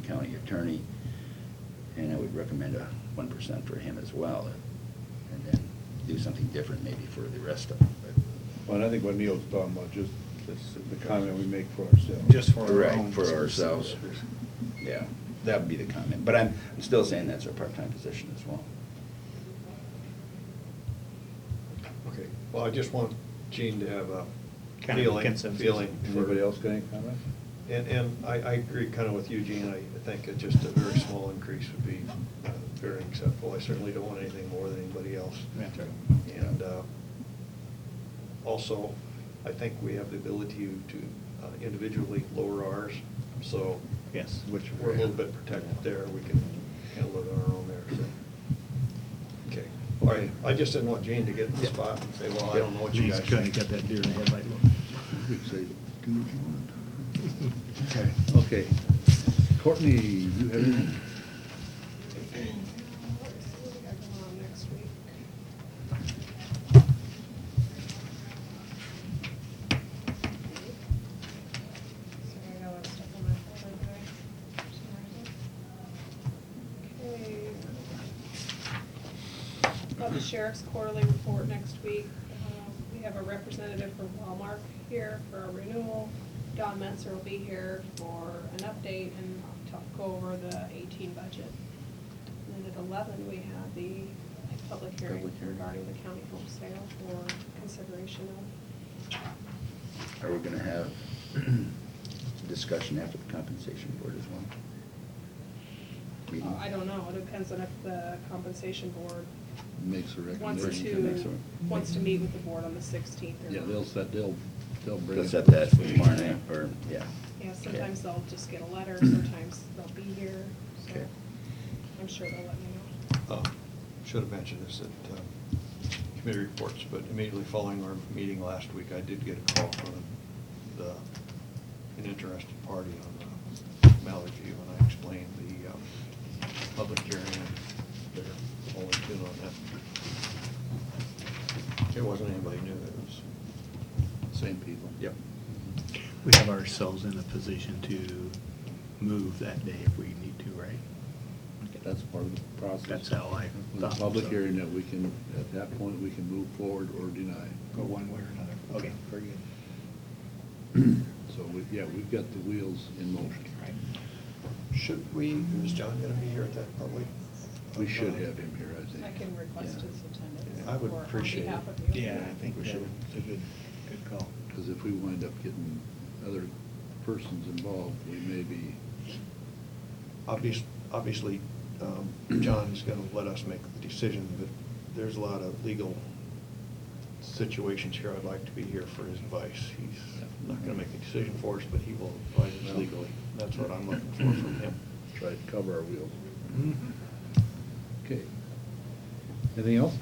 Speaker 1: county attorney. And I would recommend a 1% for him as well, and then do something different maybe for the rest of them.
Speaker 2: Well, and I think what Neil's talking about, just the comment we make for ourselves.
Speaker 8: Just for our
Speaker 1: Right,
Speaker 8: own.
Speaker 1: for ourselves. Yeah, that would be the comment, but I'm still saying that's our part-time position as well.
Speaker 4: Okay, well, I just want Gene to have a
Speaker 8: Kind of a
Speaker 4: feeling.
Speaker 8: consensus.
Speaker 2: Anybody else got any comments?
Speaker 4: And I agree kind of with you, Gene. I think that just a very small increase would be very acceptable. I certainly don't want anything more than anybody else.
Speaker 8: That's right.
Speaker 4: And also, I think we have the ability to individually lower ours, so
Speaker 8: Yes, which
Speaker 4: we're a little bit protected there. We can handle it on our own there, so. Okay, all right. I just didn't want Gene to get in the spot and say, well, I don't know what you
Speaker 8: Gene's
Speaker 4: guys
Speaker 8: kind of
Speaker 4: think.
Speaker 8: got that deer in the headlight look.
Speaker 2: You could say, do what you want.
Speaker 8: Okay.
Speaker 2: Okay. Courtney, you have anything?
Speaker 5: Next week. Sorry, I got a lot of stuff on my folder today. Okay. The sheriff's quarterly report next week. We have a representative from Walmart here for a renewal. Don Metzer will be here for an update and go over the 18 budget. And then at 11, we have the public hearing regarding the county home sale for consideration of.
Speaker 1: Are we gonna have discussion after the compensation board as well? Meeting?
Speaker 5: I don't know, it depends on if the compensation board
Speaker 2: Makes a
Speaker 5: wants
Speaker 2: recommendation.
Speaker 5: to meet with the board on the 16th or
Speaker 2: Yeah,
Speaker 5: not.
Speaker 2: they'll bring.
Speaker 1: Let's
Speaker 2: it.
Speaker 1: set that for tomorrow night, or, yeah.
Speaker 5: Yeah, sometimes they'll just get a letter, sometimes they'll be here, so
Speaker 1: Okay.
Speaker 5: I'm sure they'll let me know.
Speaker 4: Should have mentioned this at committee reports, but immediately following our meeting last week, I did get a call from an interested party on Mallard View, and I explained the public hearing, and they're all in tune on that. It wasn't anybody new, it was.
Speaker 2: Same people.
Speaker 4: Yep.
Speaker 8: We have ourselves in a position to move that day if we need to, right?
Speaker 2: That's part of the process.
Speaker 8: That's how I
Speaker 2: With a
Speaker 8: thought,
Speaker 2: public
Speaker 8: so.
Speaker 2: hearing that we can, at that point, we can move forward or deny.
Speaker 8: Go one way or another. Okay, very good.
Speaker 2: So, we've got the wheels in motion.
Speaker 8: Right.
Speaker 4: Should we, is John gonna be here at that public?
Speaker 2: We should have him here, I think.
Speaker 5: I can request
Speaker 2: Yeah.
Speaker 5: it sometime.
Speaker 4: I would appreciate it.
Speaker 5: On behalf of you.
Speaker 8: Yeah, I think we should. It's a good call.
Speaker 2: Because if we wind up getting other persons involved, we may be.
Speaker 4: Obviously, John is gonna let us make the decision, but there's a lot of legal situations here. I'd like to be here for his advice. He's not gonna make the decision for us, but he will advise us legally. That's what I'm looking for from him.
Speaker 2: Try to cover our wheels.
Speaker 8: Mm-hmm.
Speaker 2: Okay. Anything else?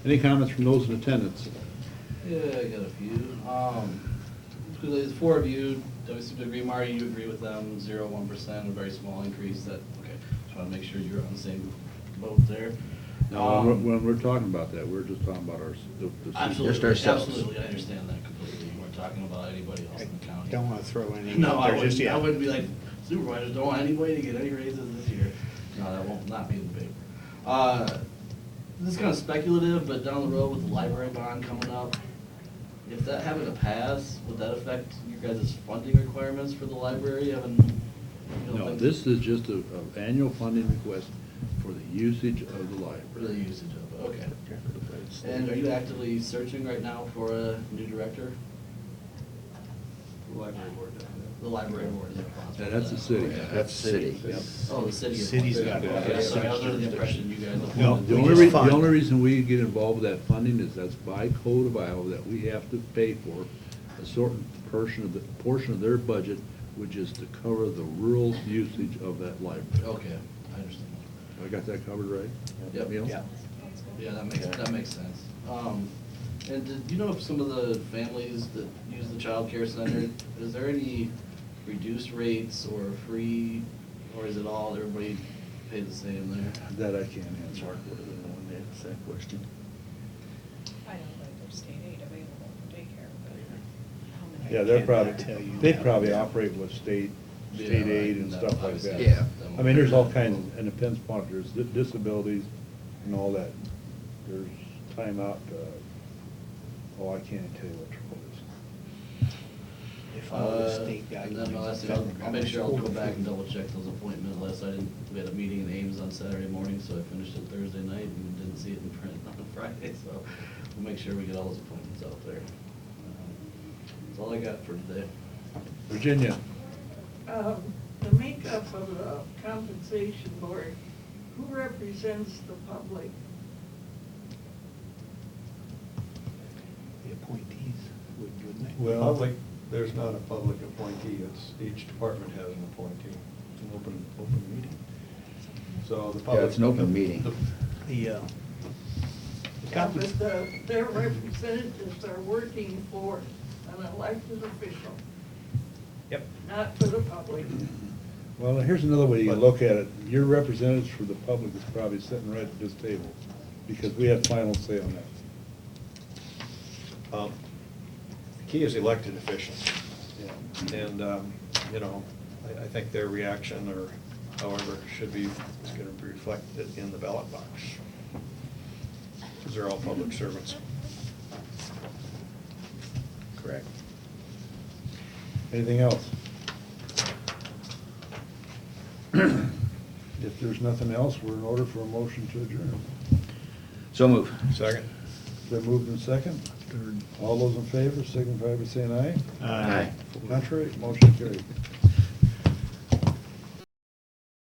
Speaker 2: Any comments from those in attendance?
Speaker 10: Yeah, I got a few. Because there's 4 of you, do I seem to agree, Marty, you agree with them, 0, 1%, a very small increase, that, okay. Just wanna make sure you're on the same boat there.
Speaker 2: Now, when we're talking about that, we're just talking about the
Speaker 10: Absolutely,
Speaker 1: Just ourselves.
Speaker 10: absolutely, I understand that completely. We're talking about anybody else in the county.
Speaker 8: Don't wanna throw any.
Speaker 10: No, I
Speaker 8: there just
Speaker 10: wouldn't, I
Speaker 8: yet.
Speaker 10: wouldn't be like, supervisors don't want anybody to get any raises this year. No, that won't not be in the paper. This is kind of speculative, but down the road with the library bond coming up, if that happened to pass, would that affect you guys' funding requirements for the library, having, you know,
Speaker 2: No,
Speaker 10: things-
Speaker 2: this is just an annual funding request for the usage of the
Speaker 10: For the
Speaker 2: library.
Speaker 10: usage of it, okay. And are you actively searching right now for a new director?
Speaker 12: The library board does that.
Speaker 10: The library board is responsible.
Speaker 2: Yeah, that's the city.
Speaker 10: Okay.
Speaker 1: That's city.
Speaker 10: Oh, the city.
Speaker 8: City's got it.
Speaker 10: Okay, so I was under the impression you guys.
Speaker 8: No,
Speaker 10: appointed-
Speaker 2: The
Speaker 8: we
Speaker 2: only
Speaker 8: just
Speaker 2: the
Speaker 8: fund.
Speaker 2: only reason we get involved with that funding is that's by code of Iowa that we have to pay for a certain portion of their budget, which is to cover the rural usage of that library.
Speaker 10: Okay, I understand.
Speaker 2: I got that covered right?
Speaker 10: Yep.
Speaker 2: Neil?
Speaker 8: Yeah.
Speaker 10: Yeah, that makes sense. And did you know if some of the families that use the child care center, is there any reduced rates or free, or is it all, everybody pay the same there?
Speaker 2: That I can't answer.
Speaker 3: Mark would have been the one to ask that question.
Speaker 5: I don't think there's state aid available for daycare, but how many?
Speaker 2: Yeah, they're
Speaker 8: cannot
Speaker 2: probably,
Speaker 8: tell you
Speaker 2: they
Speaker 8: that.
Speaker 2: probably operate with state
Speaker 10: Yeah,
Speaker 2: aid and
Speaker 10: right,
Speaker 2: stuff like
Speaker 10: obviously.
Speaker 2: that.
Speaker 1: Yeah.
Speaker 2: I mean, there's all kinds, and it depends upon if there's disabilities and all that. There's time out, oh, I can't tell you what it is.
Speaker 8: They follow the state
Speaker 10: And
Speaker 8: guidelines.
Speaker 10: then last thing, I'll make sure I'll go back and double check those appointment lists. We had a meeting in Ames on Saturday morning, so I finished it Thursday night and didn't see it in print on Friday, so we'll make sure we get all those appointments out there. That's all I got for today.
Speaker 2: Virginia,
Speaker 15: The makeup of the compensation board, who represents the public?
Speaker 8: The appointees, wouldn't they?
Speaker 2: Well-
Speaker 12: Public, there's not a public appointee, it's, each department has an appointee. It's an open meeting. So the public.
Speaker 1: Yeah, it's an open meeting.
Speaker 8: The
Speaker 15: Yeah, but their representatives are working for an elected official,
Speaker 8: Yep.
Speaker 15: not for the public.
Speaker 2: well, here's another way you can look at it. Your representatives for the public is probably sitting right at this table, because we have final say on that.
Speaker 12: The key is elected officials. And, you know, I think their reaction or however should be, is gonna be reflected in the ballot box. Because they're all public servants.
Speaker 2: Correct. Anything else? If there's nothing else, we're in order for a motion to adjourn.
Speaker 1: So move.
Speaker 12: Second?
Speaker 2: Been moved in second. All those in favor, signify by saying aye.
Speaker 8: Aye.
Speaker 2: Contrary, motion carried.